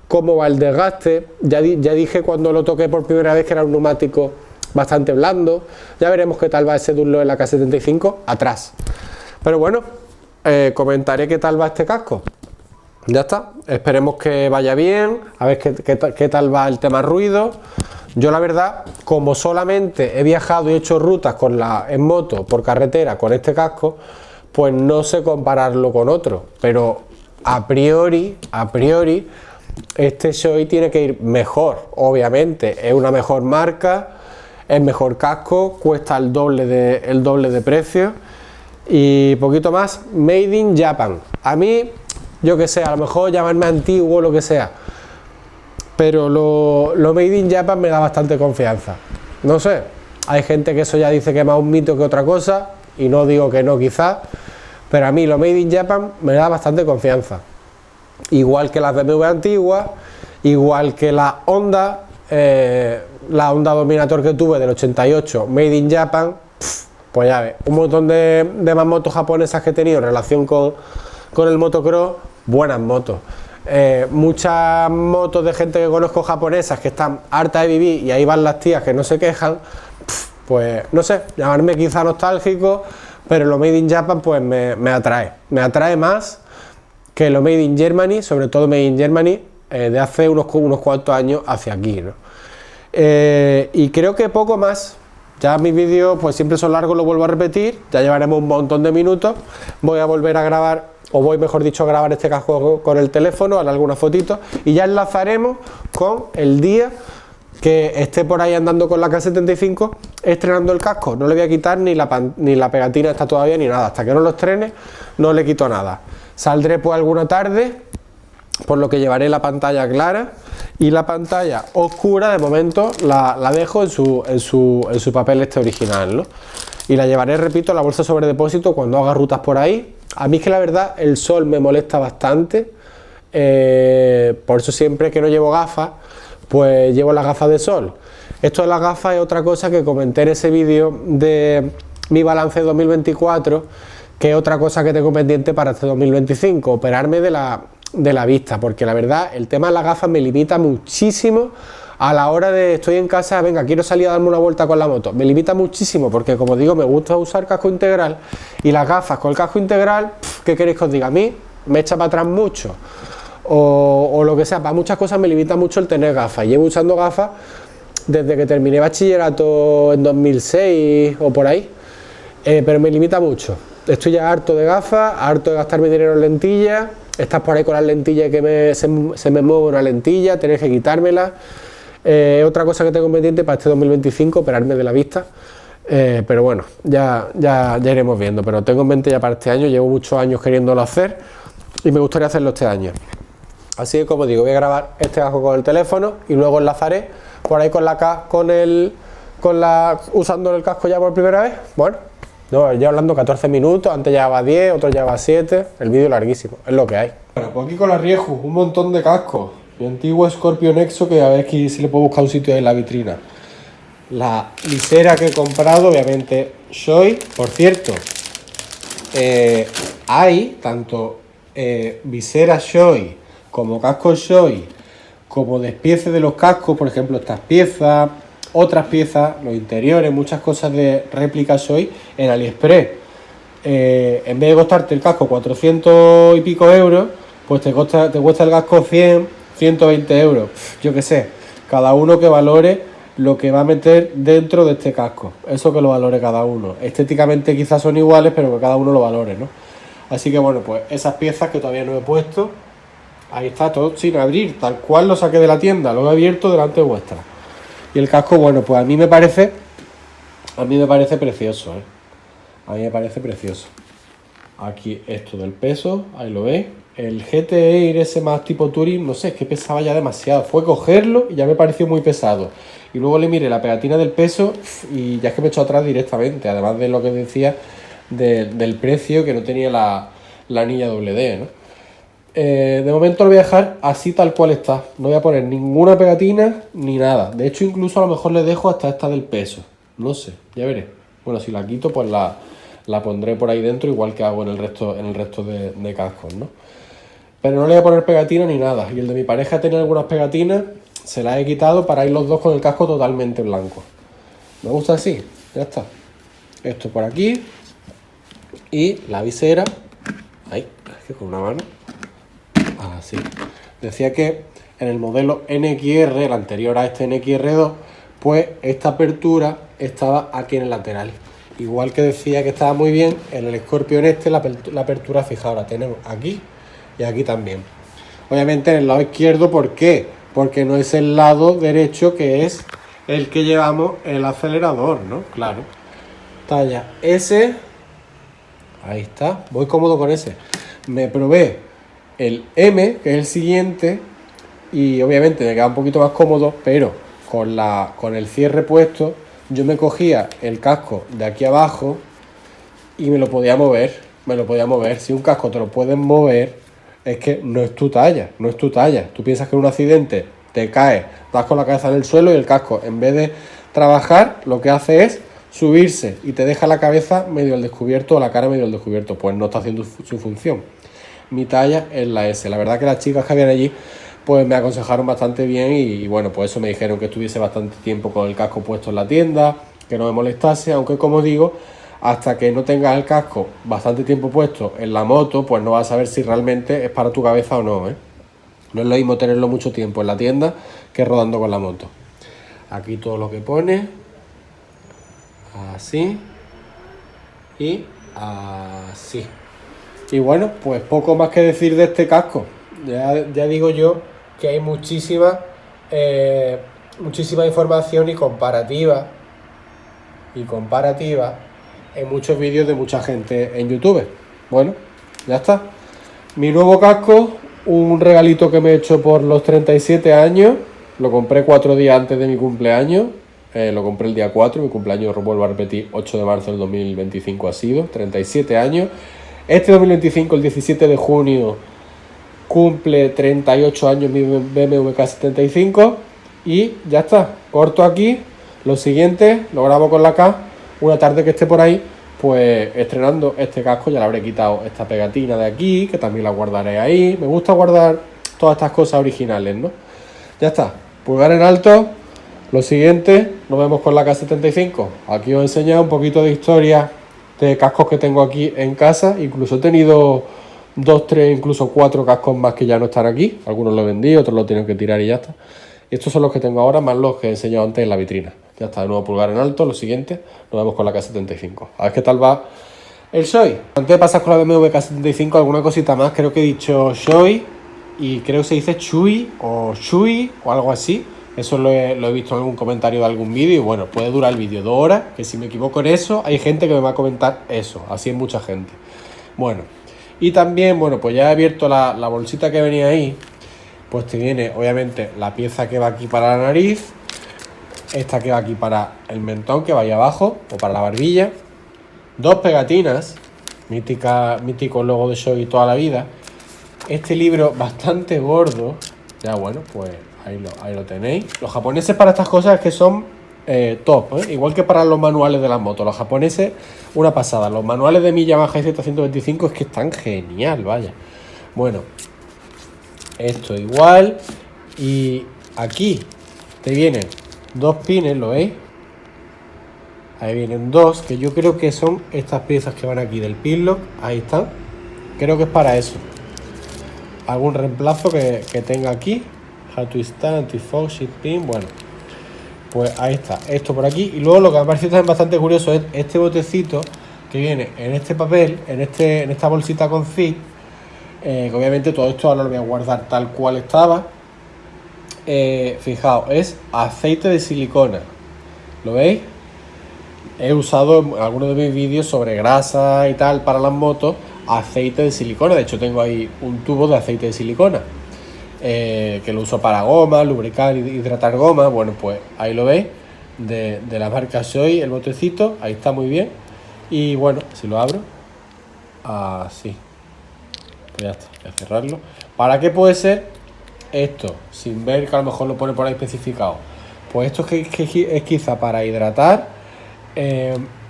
cómo va el desgaste. Ya dije cuando lo toqué por primera vez que era un neumático bastante blando. Ya veremos qué tal va ese Dunlop en la K75 atrás. Pero bueno, comentaré qué tal va este casco. Ya está, esperemos que vaya bien, a ver qué tal va el tema ruido. Yo la verdad, como solamente he viajado y hecho rutas en moto por carretera con este casco, pues no sé compararlo con otro, pero a priori este Shoei tiene que ir mejor. Obviamente es una mejor marca, es mejor casco, cuesta el doble de precio y poquito más. Made in Japan. A mí, yo que sé, a lo mejor llamarme antiguo o lo que sea, pero lo Made in Japan me da bastante confianza. No sé, hay gente que eso ya dice que es más un mito que otra cosa, y no digo que no quizás, pero a mí lo Made in Japan me da bastante confianza. Igual que las BMW antiguas, igual que la Honda Dominator que tuve del 88, Made in Japan, pues ya ves, un montón de más motos japonesas que he tenido en relación con el motocross, buenas motos. Muchas motos de gente que conozco japonesas que están hartas de vivir y ahí van las tías que no se quejan, pues no sé, llamarme quizá nostálgico, pero lo Made in Japan pues me atrae más que lo Made in Germany, sobre todo Made in Germany de hace unos cuantos años hacia aquí, ¿no? Y creo que poco más. Ya mis vídeos pues siempre son largos, lo vuelvo a repetir, ya llevaremos un montón de minutos. Voy a volver a grabar, o voy mejor dicho a grabar este casco con el teléfono, haré algunas fotitos y ya enlazaremos con el día que esté por ahí andando con la K75 estrenando el casco. No le voy a quitar ni la pegatina esta todavía ni nada, hasta que no lo estrene no le quito nada. Saldré pues alguna tarde, por lo que llevaré la pantalla clara, y la pantalla oscura de momento la dejo en su papel este original, ¿no? Y la llevaré, repito, en la bolsa sobre depósito cuando haga rutas por ahí. A mí es que la verdad el sol me molesta bastante, por eso siempre que no llevo gafas, pues llevo las gafas de sol. Esto de las gafas es otra cosa que comenté en ese vídeo de mi balance 2024, que es otra cosa que tengo pendiente para este 2025, operarme de la vista, porque la verdad el tema de las gafas me limita muchísimo a la hora de estoy en casa, venga, quiero salir a darme una vuelta con la moto. Me limita muchísimo porque, como digo, me gusta usar casco integral, y las gafas con el casco integral, ¿qué queréis que os diga? A mí me echa para atrás mucho, o lo que sea, para muchas cosas me limita mucho el tener gafas. Llevo usando gafas desde que terminé bachillerato en 2006 o por ahí, pero me limita mucho. Estoy ya harto de gafas, harto de gastar mi dinero en lentillas. Estás por ahí con las lentillas que se me mueve una lentilla, tenés que quitármela. Otra cosa que tengo pendiente para este 2025, operarme de la vista. Pero bueno, ya iremos viendo. Pero tengo en mente ya para este año, llevo muchos años queriéndolo hacer. y me gustaría hacerlo este año. Así que, como digo, voy a grabar este casco con el teléfono y luego enlazaré por ahí usando el casco ya por primera vez. Bueno, no, ya hablando 14 minutos, antes llevaba 10, otro llevaba 7, el vídeo larguísimo, es lo que hay. Bueno, pues aquí con la Rieju, un montón de cascos. Mi antiguo Scorpio Nexo, que a ver si le puedo buscar un sitio en la vitrina. La visera que he comprado, obviamente, Shoei. Por cierto, hay tanto visera Shoei como cascos Shoei, como despiece de los cascos, por ejemplo, estas piezas, otras piezas, los interiores, muchas cosas de réplica Shoei en AliExpress. En vez de costarte el casco 400 y pico euros, pues te cuesta el casco 100, 120 euros. Yo qué sé, cada uno que valore lo que va a meter dentro de este casco. Eso que lo valore cada uno. Estéticamente quizás son iguales, pero que cada uno lo valore, ¿no? Así que bueno, pues esas piezas que todavía no he puesto, ahí está todo sin abrir, tal cual lo saqué de la tienda, lo he abierto delante vuestra. Y el casco, bueno, pues a mí me parece precioso, ¿eh? A mí me parece precioso. Aquí esto del peso, ahí lo veis. El GT Air ese más tipo Touring, no sé, es que pesaba ya demasiado. Fue cogerlo y ya me pareció muy pesado. Y luego le miré la pegatina del peso y ya es que me echó atrás directamente. Además de lo que decía del precio, que no tenía la anilla doble D, ¿no? De momento lo voy a dejar así tal cual está. No voy a poner ninguna pegatina ni nada. De hecho, incluso a lo mejor le dejo hasta esta del peso. No sé, ya veré. Bueno, si la quito, pues la pondré por ahí dentro, igual que hago en el resto de cascos, ¿no? Pero no le voy a poner pegatina ni nada. Y el de mi pareja tenía algunas pegatinas, se las he quitado para ir los dos con el casco totalmente blanco. Me gusta así, ya está. Esto por aquí. Y la visera. Ahí, es que con una mano. Así. Decía que en el modelo NXR, el anterior a este NXR2, pues esta apertura estaba aquí en el lateral. Igual que decía que estaba muy bien en el Scorpion la apertura, fijaos, la tenemos aquí y aquí también. Obviamente en el lado izquierdo, ¿por qué? Porque no es el lado derecho, que es el que llevamos el acelerador, ¿no? Claro. Talla S. Ahí está, voy cómodo con ese. Me probé el M, que es el siguiente, y obviamente me queda un poquito más cómodo, pero con el cierre puesto, yo me cogía el casco de aquí abajo y me lo podía mover. Si un casco te lo pueden mover, es que no es tu talla, no es tu talla. Tú piensas que en un accidente te caes, das con la cabeza en el suelo y el casco, en vez de trabajar, lo que hace es subirse y te deja la cabeza medio al descubierto o la cara medio al descubierto. Pues no está haciendo su función. Mi talla es la S. La verdad que las chicas que habían allí pues me aconsejaron bastante bien y bueno, pues eso me dijeron que estuviese bastante tiempo con el casco puesto en la tienda, que no me molestase, aunque como digo, hasta que no tengas el casco bastante tiempo puesto en la moto, pues no vas a saber si realmente es para tu cabeza o no, ¿eh? No es lo mismo tenerlo mucho tiempo en la tienda que rodando con la moto. Aquí todo lo que pone, así y así. Y bueno, pues poco más que decir de este casco. Ya digo yo que hay muchísima información y comparativa en muchos vídeos de mucha gente en YouTube. Bueno, ya está. Mi nuevo casco, un regalito que me he hecho por los 37 años. Lo compré 4 días antes de mi cumpleaños. Lo compré el día 4, mi cumpleaños, vuelvo a repetir, 8 de marzo del 2025 ha sido, 37 años. Este 2025, el 17 de junio, cumple 38 años mi BMW K75 y ya está, corto aquí. Lo siguiente lo grabo con la K, una tarde que esté por ahí, pues estrenando este casco. Ya le habré quitado esta pegatina de aquí, que también la guardaré ahí. Me gusta guardar todas estas cosas originales, ¿no? Ya está, pulgar en alto. Lo siguiente, nos vemos con la K75. Aquí os he enseñado un poquito de historia de cascos que tengo aquí en casa. Incluso he tenido 2, 3, incluso 4 cascos más que ya no están aquí. Algunos los vendí, otros los tengo que tirar y ya está. Estos son los que tengo ahora, más los que he enseñado antes en la vitrina. Ya está, de nuevo pulgar en alto. Lo siguiente, nos vemos con la K75. A ver qué tal va el Shoei. Antes de pasar con la BMW K75, alguna cosita más. Creo que he dicho Shoei y creo que se dice Chui o Shui o algo así. Eso lo he visto en algún comentario de algún vídeo y bueno, puede durar el vídeo 2 horas, que si me equivoco en eso, hay gente que me va a comentar eso, así es mucha gente. Bueno, Y también, bueno, pues ya he abierto la bolsita que venía ahí. Pues te viene, obviamente, la pieza que va aquí para la nariz, esta que va aquí para el mentón, que va ahí abajo, o para la barbilla, 2 pegatinas, mítico logo de Shoei toda la vida, este libro bastante gordo, ya bueno, pues ahí lo tenéis. Los japoneses para estas cosas es que son top, igual que para los manuales de las motos, los japoneses, una pasada, los manuales de mi Yamaha Z125 es que están genial, vaya. Bueno, esto igual, y aquí te vienen 2 pines, ¿lo veis? Ahí vienen 2, que yo creo que son estas piezas que van aquí del pinlock, ahí están, creo que es para eso. Algún reemplazo que tenga aquí, how to stand, anti-fog, sheet pin, bueno, pues ahí está, esto por aquí. Y luego lo que me parece también bastante curioso es este botecito que viene en este papel, en esta bolsita con zip, que obviamente todo esto ahora lo voy a guardar tal cual estaba. Fijaos, es aceite de silicona, ¿lo veis? He usado en algunos de mis vídeos sobre grasa y tal para las motos aceite de silicona. De hecho tengo ahí un tubo de aceite de silicona que lo uso para goma, lubricar y hidratar goma. Bueno, pues ahí lo veis, de la marca Shoei, el botecito, ahí está muy bien. Y bueno, si lo abro, así, pues ya está, voy a cerrarlo. ¿Para qué puede ser esto? Sin ver que a lo mejor lo pone por ahí especificado. Pues esto es quizá para hidratar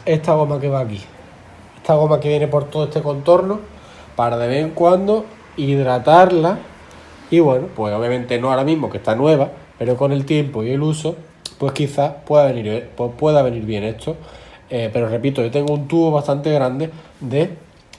esta goma que va aquí, esta goma que viene por todo este contorno, para de vez en cuando hidratarla. Y bueno, pues obviamente no ahora mismo que está nueva, pero con el tiempo y el uso, pues quizás pueda venir bien esto. Pero repito, yo tengo un tubo bastante grande de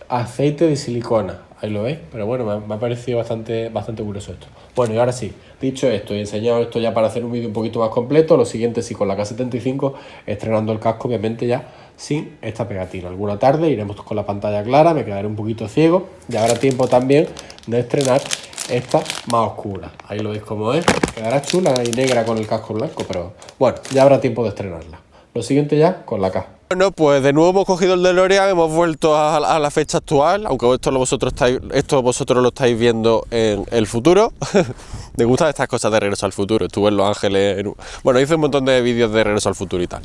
aceite de silicona, ahí lo veis, pero bueno, me ha parecido bastante curioso esto. Bueno, y ahora sí, dicho esto y enseñado esto ya para hacer un vídeo un poquito más completo, lo siguiente sí, con la K75, estrenando el casco, obviamente ya sin esta pegatina. Alguna tarde iremos con la pantalla clara, me quedaré un poquito ciego y habrá tiempo también de estrenar esta más oscura. Ahí lo veis como es, quedará chula y negra con el casco blanco, pero bueno, ya habrá tiempo de estrenarla. Lo siguiente ya con la K. Bueno, pues de nuevo hemos cogido el DeLorean, hemos vuelto a la fecha actual, aunque esto vosotros lo estáis viendo en el futuro. Me gustan estas cosas de Regreso al Futuro. Estuve en Los Ángeles, bueno, hice un montón de vídeos de Regreso al Futuro y tal.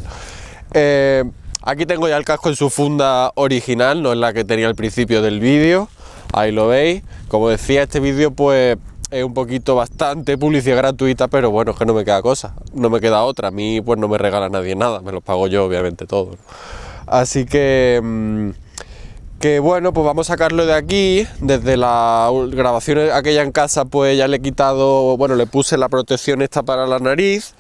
Aquí tengo ya el casco en su funda original, no es la que tenía al principio del vídeo. Ahí lo veis. Como decía, este vídeo pues es un poquito bastante publicidad gratuita, pero bueno, es que no me queda cosa, no me queda otra. A mí pues no me regala nadie nada, me lo pago yo obviamente todo, ¿no? Así que bueno, pues vamos a sacarlo de aquí. Desde la grabación aquella en casa pues ya le he quitado, bueno, le puse la protección esta para la nariz.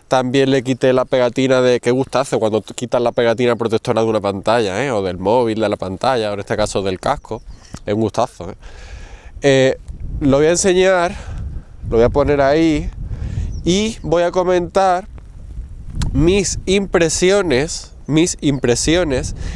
También le quité la pegatina de, qué gustazo cuando quitas la pegatina protectora de una pantalla, o del móvil, de la pantalla, o en este caso del casco. Es un gustazo, lo voy a enseñar, lo voy a poner ahí y voy a comentar mis impresiones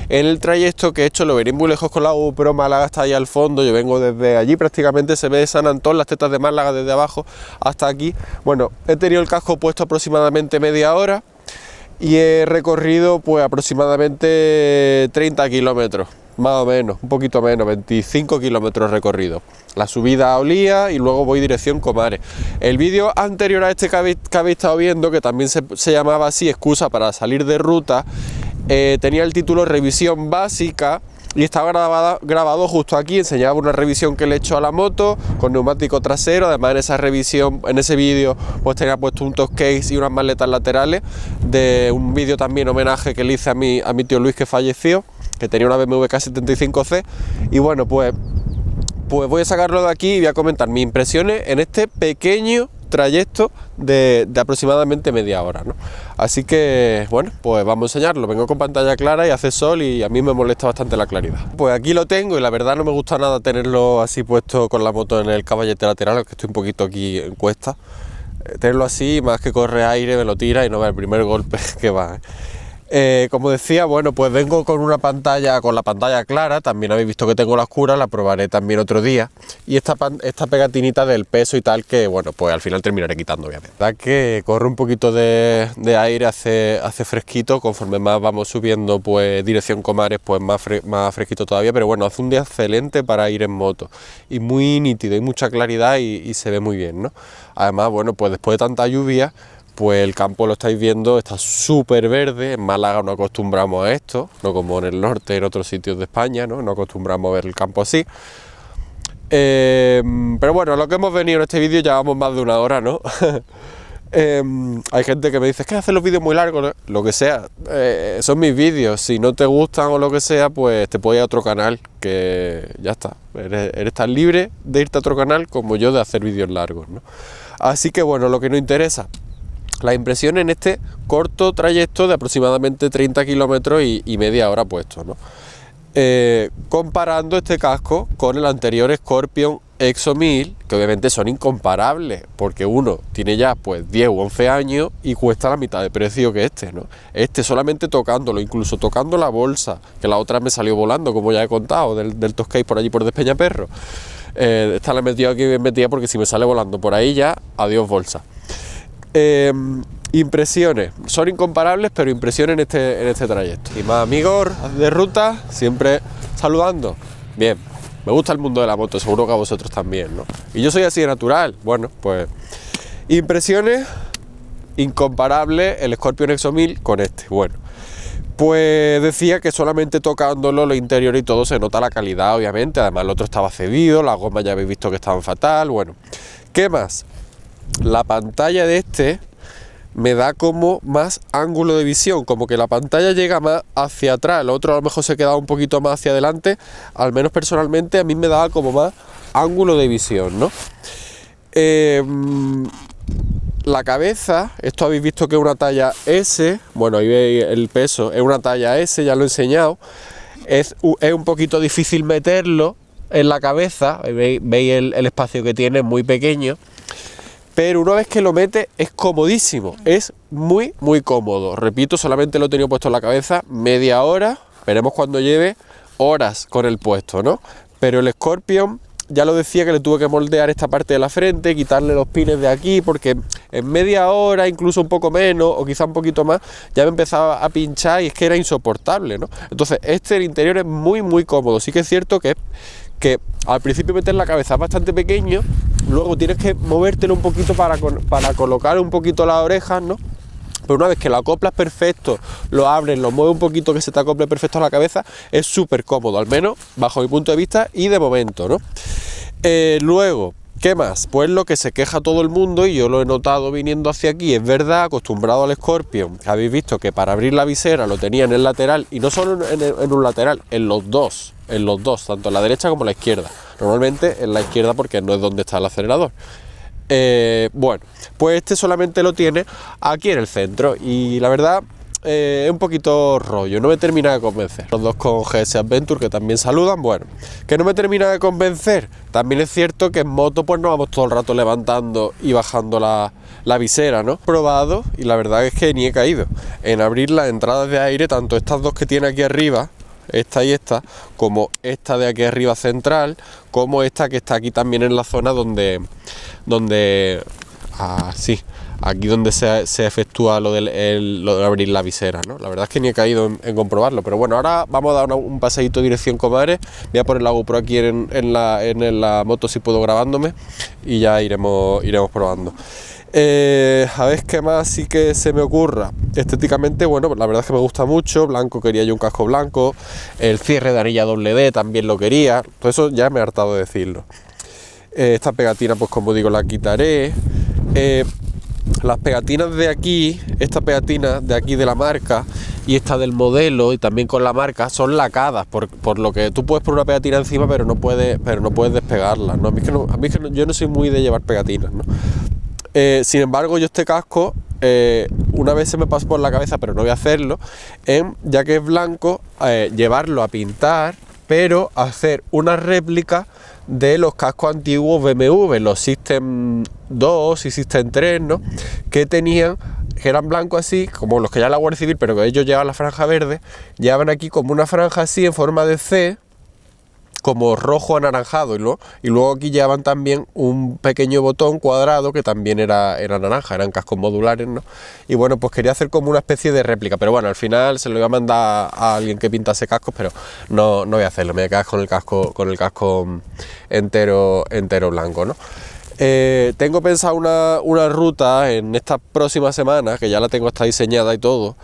en el trayecto que he hecho. Lo veréis muy lejos con la GoPro. Málaga está ahí al fondo, yo vengo desde allí, prácticamente se ve San Antón, las tetas de Málaga desde abajo hasta aquí. Bueno, he tenido el casco puesto aproximadamente media hora y he recorrido pues aproximadamente 30 kilómetros, más o menos, un poquito menos, 25 kilómetros recorridos. La subida a Olía y luego voy dirección Comares. El vídeo anterior a este que habéis estado viendo, que también se llamaba así, excusa para salir de ruta, tenía el título Revisión Básica y estaba grabado justo aquí. Enseñaba una revisión que le he hecho a la moto con neumático trasero. Además en esa revisión, en ese vídeo, pues tenía puesto un top case y unas maletas laterales de un vídeo también homenaje que le hice a mi tío Luis, que falleció, que tenía una BMW K75C. Y bueno, pues voy a sacarlo de aquí y voy a comentar mis impresiones en este pequeño trayecto de aproximadamente media hora, ¿no? Así que bueno, pues vamos a enseñarlo. Vengo con pantalla clara y hace sol y a mí me molesta bastante la claridad. Pues aquí lo tengo y la verdad no me gusta nada tenerlo así puesto con la moto en el caballete lateral, que estoy un poquito aquí en cuesta. Tenerlo así, más que corre aire, me lo tira y no ve el primer golpe que va, Como decía, bueno, pues vengo con una pantalla, con la pantalla clara, también habéis visto que tengo la oscura, la probaré también otro día, y esta pegatinita del peso y tal, que bueno, pues al final terminaré quitando, obviamente. La verdad que corre un poquito de aire, hace fresquito, conforme más vamos subiendo, pues dirección Comares, pues más fresquito todavía, pero bueno, hace un día excelente para ir en moto, y muy nítido, hay mucha claridad y se ve muy bien, ¿no? Además, bueno, pues después de tanta lluvia, pues el campo, lo estáis viendo, está súper verde. En Málaga no acostumbramos a esto, no como en el norte, en otros sitios de España, no acostumbramos a ver el campo así. Pero bueno, lo que hemos venido en este vídeo llevamos más de una hora, ¿no? Hay gente que me dice, es que hacen los vídeos muy largos, ¿no? Lo que sea, son mis vídeos. Si no te gustan o lo que sea, pues te puedes ir a otro canal, que ya está. Eres tan libre de irte a otro canal como yo de hacer vídeos largos, ¿no? Así que bueno, lo que nos interesa, la impresión en este corto trayecto de aproximadamente 30 kilómetros y media hora puesto, ¿no? Comparando este casco con el anterior Scorpion Exo 1000, que obviamente son incomparables, porque uno tiene ya pues 10 u 11 años y cuesta la mitad de precio que este, ¿no? Este solamente tocándolo, incluso tocando la bolsa, que la otra me salió volando, como ya he contado, del Toscay por allí por Despeñaperro. Esta la he metido aquí bien metida, porque si me sale volando por ahí ya, adiós bolsa. Impresiones, son incomparables, pero impresiones en este trayecto. Y más amigos de ruta, siempre saludando. Bien, me gusta el mundo de la moto, seguro que a vosotros también, ¿no? Y yo soy así de natural. Bueno, pues impresiones incomparables el Scorpion Exo 1000 con este. Bueno, pues decía que solamente tocándolo, lo interior y todo, se nota la calidad, obviamente. Además el otro estaba cedido, las gomas ya habéis visto que estaban fatal. Bueno, ¿qué más? La pantalla de este me da como más ángulo de visión, como que la pantalla llega más hacia atrás, el otro a lo mejor se queda un poquito más hacia adelante. Al menos personalmente a mí me daba como más ángulo de visión, ¿no? La cabeza, esto habéis visto que es una talla S, bueno, ahí veis el peso, es una talla S, ya lo he enseñado. Es un poquito difícil meterlo en la cabeza, veis el espacio que tiene, es muy pequeño. Pero una vez que lo mete es comodísimo, es muy cómodo. Repito, solamente lo he tenido puesto en la cabeza media hora, veremos cuando lleve horas con el puesto, ¿no? Pero el Scorpion, ya lo decía que le tuve que moldear esta parte de la frente, quitarle los pines de aquí, porque en media hora, incluso un poco menos, o quizá un poquito más, ya me empezaba a pinchar y es que era insoportable, ¿no? Entonces el interior es muy cómodo. Sí que es cierto que al principio meter la cabeza es bastante pequeño, luego tienes que movértelo un poquito para colocar un poquito las orejas, ¿no? Pero una vez que lo acoplas perfecto, lo abres, lo mueves un poquito, que se te acople perfecto a la cabeza, es súper cómodo, al menos bajo mi punto de vista y de momento, ¿no? Luego, ¿qué más? Pues lo que se queja todo el mundo, y yo lo he notado viniendo hacia aquí, es verdad, acostumbrado al Scorpion, que habéis visto que para abrir la visera lo tenía en el lateral, y no solo en un lateral, en los dos, tanto en la derecha como en la izquierda. Normalmente en la izquierda, porque no es donde está el acelerador. Bueno, pues este solamente lo tiene aquí en el centro, y la verdad es un poquito rollo, no me termina de convencer. Los dos con GS Adventure, que también saludan, bueno, que no me termina de convencer. También es cierto que en moto pues no vamos todo el rato levantando y bajando la visera, ¿no? He probado y la verdad es que ni he caído en abrir las entradas de aire, tanto estas dos que tiene aquí arriba, esta y esta, como esta de aquí arriba central, como esta que está aquí también en la zona donde aquí donde se efectúa lo de abrir la visera, ¿no? La verdad es que ni he caído en comprobarlo, pero bueno, ahora vamos a dar un paseíto dirección Comares. Voy a poner la GoPro aquí en la moto, si puedo, grabándome, y ya iremos probando. A ver qué más sí que se me ocurra. Estéticamente, bueno, la verdad es que me gusta mucho. Blanco, quería yo un casco blanco. El cierre de anilla WD también lo quería. Todo eso ya me he hartado de decirlo. Esta pegatina, pues como digo, la quitaré. Las pegatinas de aquí, esta pegatina de aquí de la marca y esta del modelo, y también con la marca, son lacadas, por lo que tú puedes poner una pegatina encima, pero no puedes despegarla, ¿no? Yo no soy muy de llevar pegatinas, ¿no? Sin embargo, yo este casco, una vez se me pasó por la cabeza, pero no voy a hacerlo, ya que es blanco, llevarlo a pintar, pero hacer una réplica de los cascos antiguos BMW, los System 2 y System 3, ¿no? Que tenían que eran blancos así, como los que ya la Guardia Civil, pero que ellos llevaban la franja verde, llevaban aquí como una franja así en forma de C, como rojo anaranjado, ¿no? Y luego aquí llevaban también un pequeño botón cuadrado que también era naranja, eran cascos modulares, ¿no? Y bueno, pues quería hacer como una especie de réplica, pero bueno, al final se lo iba a mandar a alguien que pintase cascos, pero no voy a hacerlo, me voy a quedar con el casco entero blanco, ¿no? Tengo pensado una ruta en estas próximas semanas, que ya la tengo hasta diseñada y todo.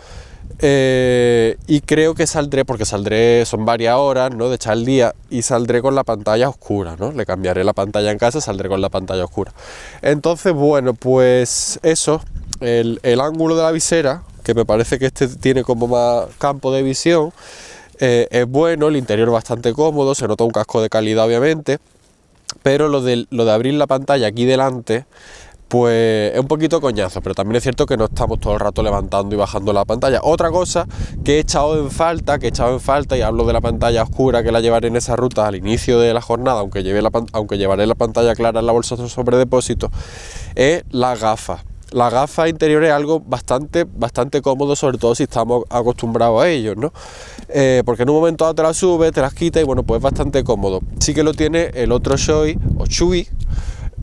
Y creo que saldré, porque son varias horas, ¿no?, de echar el día, y saldré con la pantalla oscura, ¿no? Le cambiaré la pantalla en casa, saldré con la pantalla oscura. Entonces, bueno, pues eso, el ángulo de la visera, que me parece que este tiene como más campo de visión, es bueno, el interior bastante cómodo, se nota un casco de calidad obviamente, pero lo de abrir la pantalla aquí delante, pues es un poquito coñazo, pero también es cierto que no estamos todo el rato levantando y bajando la pantalla. Otra cosa que he echado en falta, y hablo de la pantalla oscura, que la llevaré en esa ruta al inicio de la jornada, aunque llevaré la pantalla clara en la bolsa sobre depósito, es las gafas. La gafa interior es algo bastante cómodo, sobre todo si estamos acostumbrados a ellos, ¿no? Porque en un momento dado te las subes, te las quitas y bueno, pues es bastante cómodo. Sí que lo tiene el otro Shui,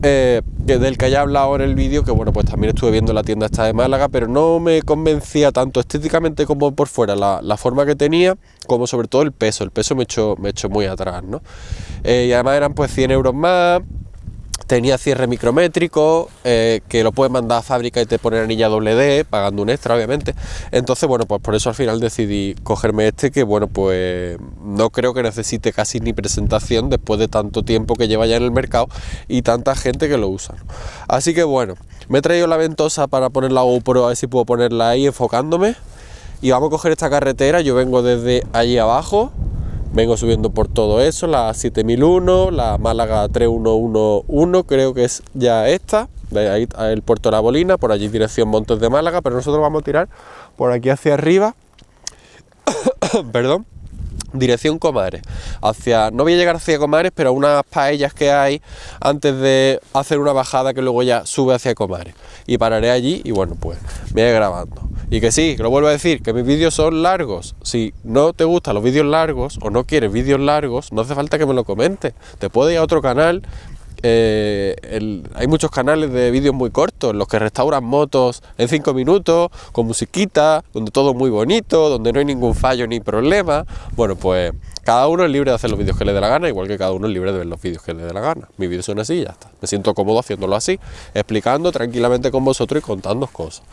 que del que ya he hablado en el vídeo, que bueno, pues también estuve viendo la tienda esta de Málaga, pero no me convencía tanto estéticamente como por fuera, la forma que tenía, como sobre todo el peso me echó muy atrás, ¿no? Y además eran pues 100 euros más. Tenía cierre micrométrico, que lo puedes mandar a fábrica y te pone anilla doble D, pagando un extra obviamente. Entonces bueno, pues por eso al final decidí cogerme este, que bueno, pues no creo que necesite casi ni presentación después de tanto tiempo que lleva ya en el mercado y tanta gente que lo usa. Así que bueno, me he traído la ventosa para poner la GoPro, a ver si puedo ponerla ahí enfocándome. Y vamos a coger esta carretera, yo vengo desde allí abajo. Vengo subiendo por todo eso, la 7001, la Málaga 3111, creo que es ya esta, de ahí el Puerto La Bolina, por allí dirección Montes de Málaga, pero nosotros vamos a tirar por aquí hacia arriba, perdón, dirección Comares, no voy a llegar hacia Comares, pero unas paellas que hay antes de hacer una bajada que luego ya sube hacia Comares, y pararé allí y bueno, pues me voy grabando. Y que sí, que lo vuelvo a decir, que mis vídeos son largos. Si no te gustan los vídeos largos o no quieres vídeos largos, no hace falta que me lo comentes. Te puedes ir a otro canal. Hay muchos canales de vídeos muy cortos, los que restauran motos en 5 minutos, con musiquita, donde todo es muy bonito, donde no hay ningún fallo ni problema. Bueno, pues cada uno es libre de hacer los vídeos que le dé la gana, igual que cada uno es libre de ver los vídeos que le dé la gana. Mis vídeos son así y ya está. Me siento cómodo haciéndolo así, explicando tranquilamente con vosotros y contando cosas.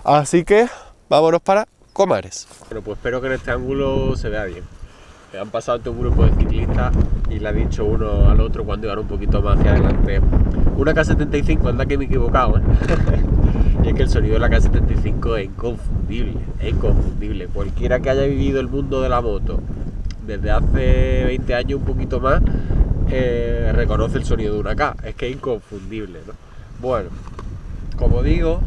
Así que vámonos para Comares. Bueno, pues espero que en este ángulo se vea bien. Han pasado un grupo de ciclistas y le ha dicho uno al otro cuando iban un poquito más hacia adelante: una K75, anda que me he equivocado, ¿eh? Y es que el sonido de la K75 es inconfundible. Cualquiera que haya vivido el mundo de la moto desde hace 20 años, un poquito más, reconoce el sonido de una K. Es que es inconfundible, ¿no? Bueno, como digo,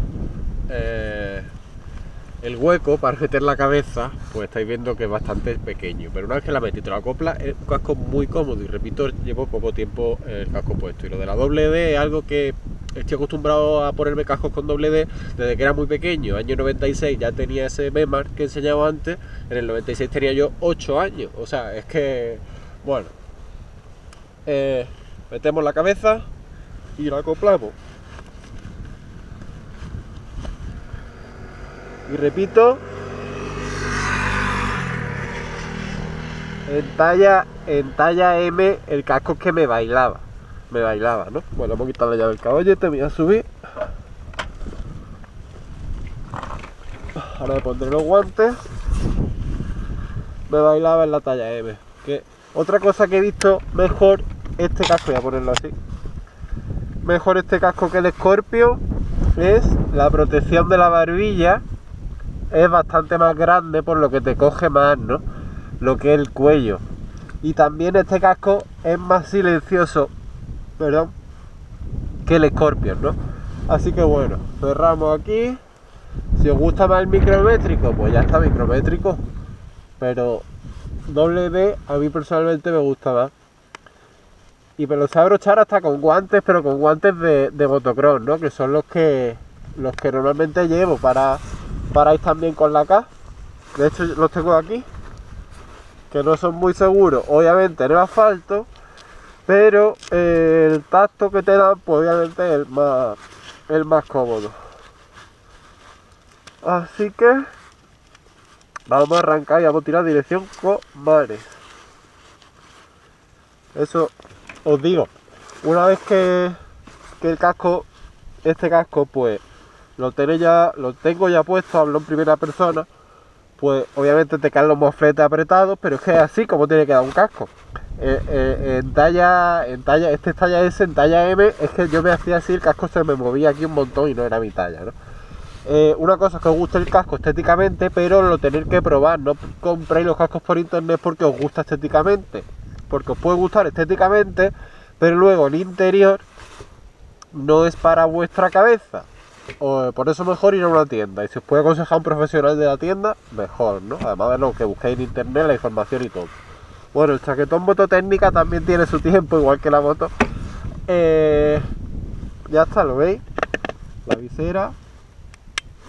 el hueco para meter la cabeza, pues estáis viendo que es bastante pequeño, pero una vez que la metes y te la acoplas, es un casco muy cómodo. Y repito, llevo poco tiempo el casco puesto, y lo de la doble D es algo que estoy acostumbrado a ponerme cascos con doble D desde que era muy pequeño. Año 96 ya tenía ese Memar que he enseñado antes, en el 96 tenía yo 8 años, o sea, es que, bueno, metemos la cabeza y la acoplamos. Y repito, en talla M, el casco es que me bailaba, ¿no? Bueno, vamos a quitar la llave del caballete, me voy a subir. Ahora me pondré los guantes. Me bailaba en la talla M. Que otra cosa que he visto mejor este casco, voy a ponerlo así, mejor este casco que el Scorpio, es la protección de la barbilla. Es bastante más grande, por lo que te coge más, ¿no? Lo que es el cuello. Y también este casco es más silencioso, perdón, que el Scorpion, ¿no? Así que bueno, cerramos aquí. Si os gusta más el micrométrico, pues ya está micrométrico. Pero doble D a mí personalmente me gusta más. Y me lo sé abrochar hasta con guantes, pero con guantes de motocross, ¿no? Que son los que los que normalmente llevo para ir también con la K. De hecho los tengo aquí, que no son muy seguros, obviamente en el asfalto, pero el tacto que te dan, pues obviamente es el más cómodo. Así que vamos a arrancar y vamos a tirar dirección Comares. Eso os digo, una vez que el casco, este casco, pues lo tengo ya puesto, hablo en primera persona, pues obviamente te caen los mofletes apretados, pero es que es así como tiene que dar un casco. En talla S, en talla M, es que yo me hacía así, el casco se me movía aquí un montón y no era mi talla, ¿no? Una cosa es que os guste el casco estéticamente, pero lo tenéis que probar. No compréis los cascos por internet porque os gusta estéticamente, porque os puede gustar estéticamente, pero luego el interior no es para vuestra cabeza. Por eso mejor ir a una tienda, y si os puede aconsejar un profesional de la tienda, mejor, ¿no? Además de lo que busquéis en internet, la información y todo. Bueno, el chaquetón mototécnica también tiene su tiempo, igual que la moto. Ya está, ¿lo veis? La visera.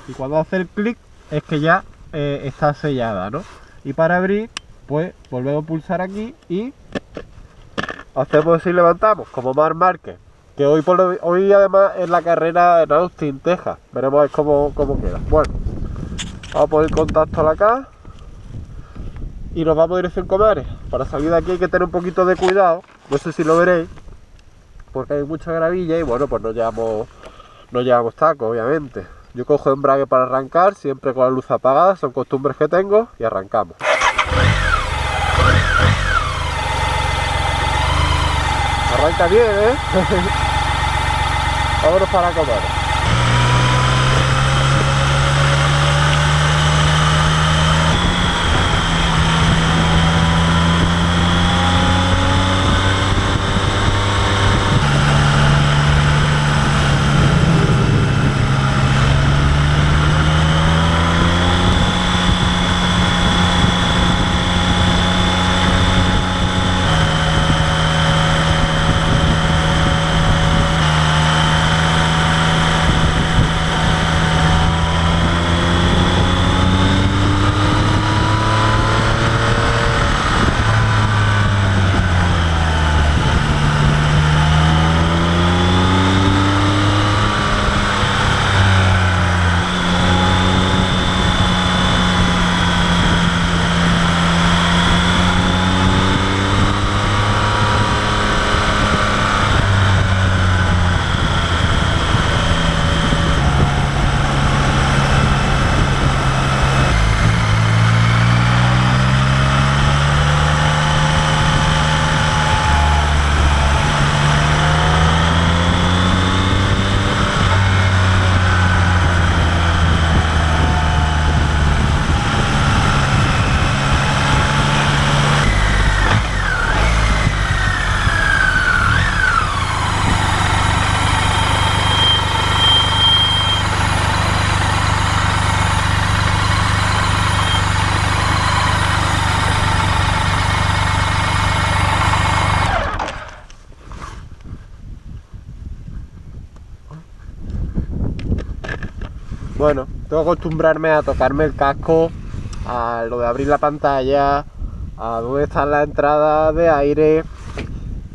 Y cuando hace el clic es que ya está sellada, ¿no? Y para abrir, pues volvemos a pulsar aquí y hacemos y levantamos, como Marc Márquez. Que hoy además es la carrera en Austin, Texas. Veremos a ver cómo queda. Bueno, vamos a poner contacto a la K y nos vamos a dirección Comares. Para salir de aquí hay que tener un poquito de cuidado. No sé si lo veréis, porque hay mucha gravilla y bueno, pues no llevamos tacos, obviamente. Yo cojo embrague para arrancar, siempre con la luz apagada, son costumbres que tengo, y arrancamos. Arranca bien, ¿eh? Vámonos para Comares. Bueno, tengo que acostumbrarme a tocarme el casco, a lo de abrir la pantalla, a dónde están las entradas de aire.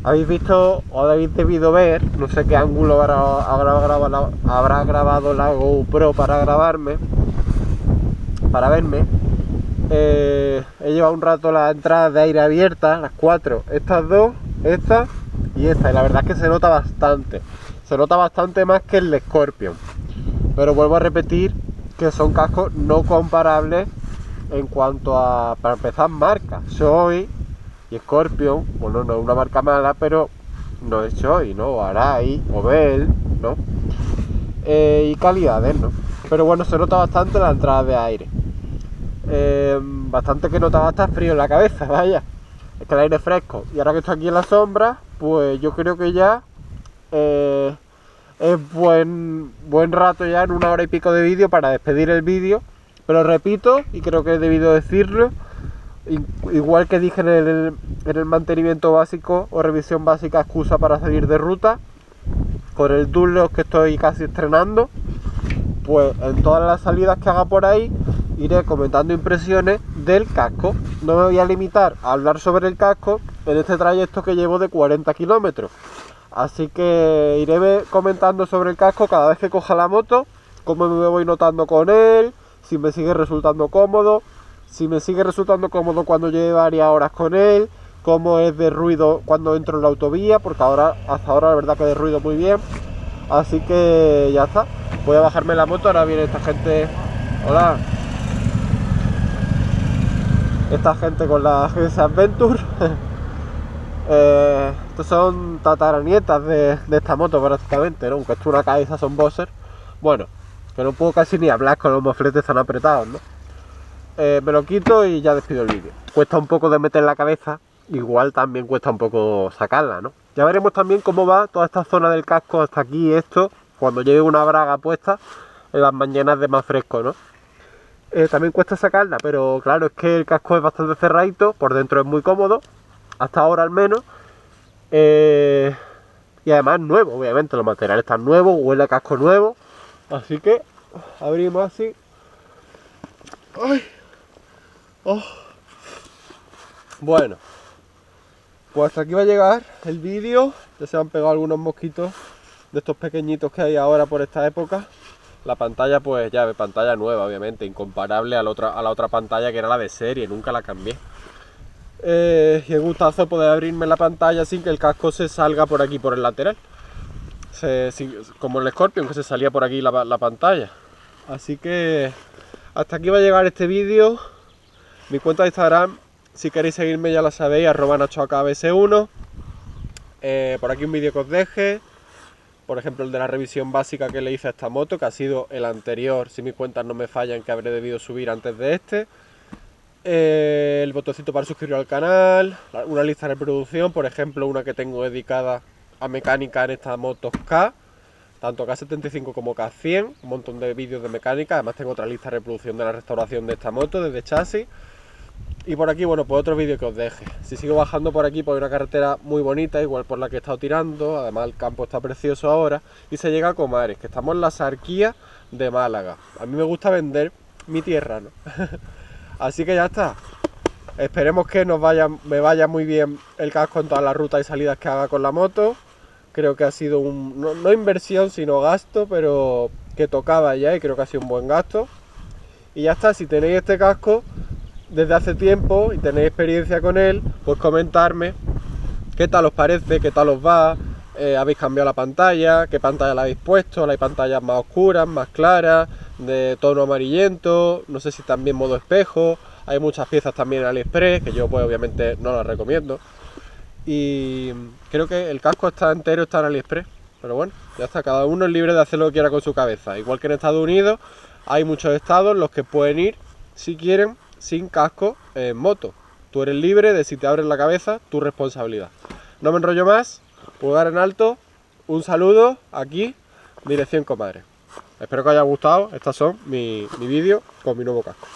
Habéis visto o habéis debido ver, no sé qué ángulo habrá grabado la GoPro para grabarme, para verme. He llevado un rato las entradas de aire abiertas, las 4, estas dos, esta y esta, y la verdad es que se nota bastante más que el Scorpion. Pero vuelvo a repetir que son cascos no comparables en cuanto a, para empezar, marca. Shoei y Scorpion, bueno, no es una marca mala, pero no es Shoei, ¿no? O Arai, o Bell, ¿no? Y calidades, ¿no? Pero bueno, se nota bastante la entrada de aire. Bastante que notaba hasta frío en la cabeza, vaya. Es que el aire es fresco. Y ahora que estoy aquí en la sombra, pues yo creo que ya es buen rato ya, en 1 hora y pico de vídeo, para despedir el vídeo. Pero repito, y creo que he debido decirlo, igual que dije en el mantenimiento básico o revisión básica, excusa para salir de ruta, con el Dunlop que estoy casi estrenando, pues en todas las salidas que haga por ahí iré comentando impresiones del casco. No me voy a limitar a hablar sobre el casco en este trayecto que llevo de 40 kilómetros. Así que iré comentando sobre el casco cada vez que coja la moto, cómo me voy notando con él, si me sigue resultando cómodo, si me sigue resultando cómodo cuando lleve varias horas con él, cómo es de ruido cuando entro en la autovía, porque hasta ahora la verdad que de ruido muy bien. Así que ya está, voy a bajarme la moto. Ahora viene esta gente. Hola. Esta gente con la GS Adventure. Estos son tataranietas de esta moto prácticamente, ¿no? Aunque esto es una cabeza, son Boxer. Bueno, que no puedo casi ni hablar con los mofletes tan apretados, ¿no? Me lo quito y ya despido el vídeo. Cuesta un poco de meter la cabeza, igual también cuesta un poco sacarla, ¿no? Ya veremos también cómo va toda esta zona del casco hasta aquí, esto, cuando lleve una braga puesta en las mañanas de más fresco, ¿no? También cuesta sacarla, pero claro, es que el casco es bastante cerradito, por dentro es muy cómodo, hasta ahora al menos, y además nuevo, obviamente, los materiales están nuevos, huele a casco nuevo, así que abrimos así. ¡Ay! Oh. Bueno, pues hasta aquí va a llegar el vídeo. Ya se han pegado algunos mosquitos de estos pequeñitos que hay ahora por esta época. La pantalla, pues ya ve, pantalla nueva, obviamente, incomparable a la otra pantalla que era la de serie, nunca la cambié. Y el gustazo poder abrirme la pantalla sin que el casco se salga por aquí, por el lateral. Como el Scorpion, que se salía por aquí la pantalla. Así que hasta aquí va a llegar este vídeo. Mi cuenta de Instagram, si queréis seguirme ya la sabéis, @nachoacabs1. Por aquí un vídeo que os deje. Por ejemplo, el de la revisión básica que le hice a esta moto, que ha sido el anterior, si mis cuentas no me fallan, que habré debido subir antes de este. El botoncito para suscribir al canal, una lista de reproducción, por ejemplo, una que tengo dedicada a mecánica en estas motos K, tanto K75 como K100, un montón de vídeos de mecánica. Además tengo otra lista de reproducción de la restauración de esta moto desde chasis. Y por aquí, bueno, pues otro vídeo que os deje. Si sigo bajando por aquí, pues hay una carretera muy bonita, igual por la que he estado tirando. Además el campo está precioso ahora. Y se llega a Comares, que estamos en la Sarquía de Málaga. A mí me gusta vender mi tierra, ¿no? Así que ya está. Esperemos que me vaya muy bien el casco en todas las rutas y salidas que haga con la moto. Creo que ha sido no inversión, sino gasto, pero que tocaba ya, y creo que ha sido un buen gasto. Y ya está, si tenéis este casco desde hace tiempo y tenéis experiencia con él, pues comentarme qué tal os parece, qué tal os va, habéis cambiado la pantalla, qué pantalla la habéis puesto, hay pantallas más oscuras, más claras, de tono amarillento, no sé si también modo espejo. Hay muchas piezas también en AliExpress, que yo pues obviamente no las recomiendo. Y creo que el casco está entero, está en AliExpress. Pero bueno, ya está, cada uno es libre de hacer lo que quiera con su cabeza. Igual que en Estados Unidos, hay muchos estados en los que pueden ir, si quieren, sin casco en moto. Tú eres libre de, si te abres la cabeza, tu responsabilidad. No me enrollo más, pulgar en alto, un saludo, aquí, dirección Comares. Espero que os haya gustado, estas son mi vídeo con mi nuevo casco.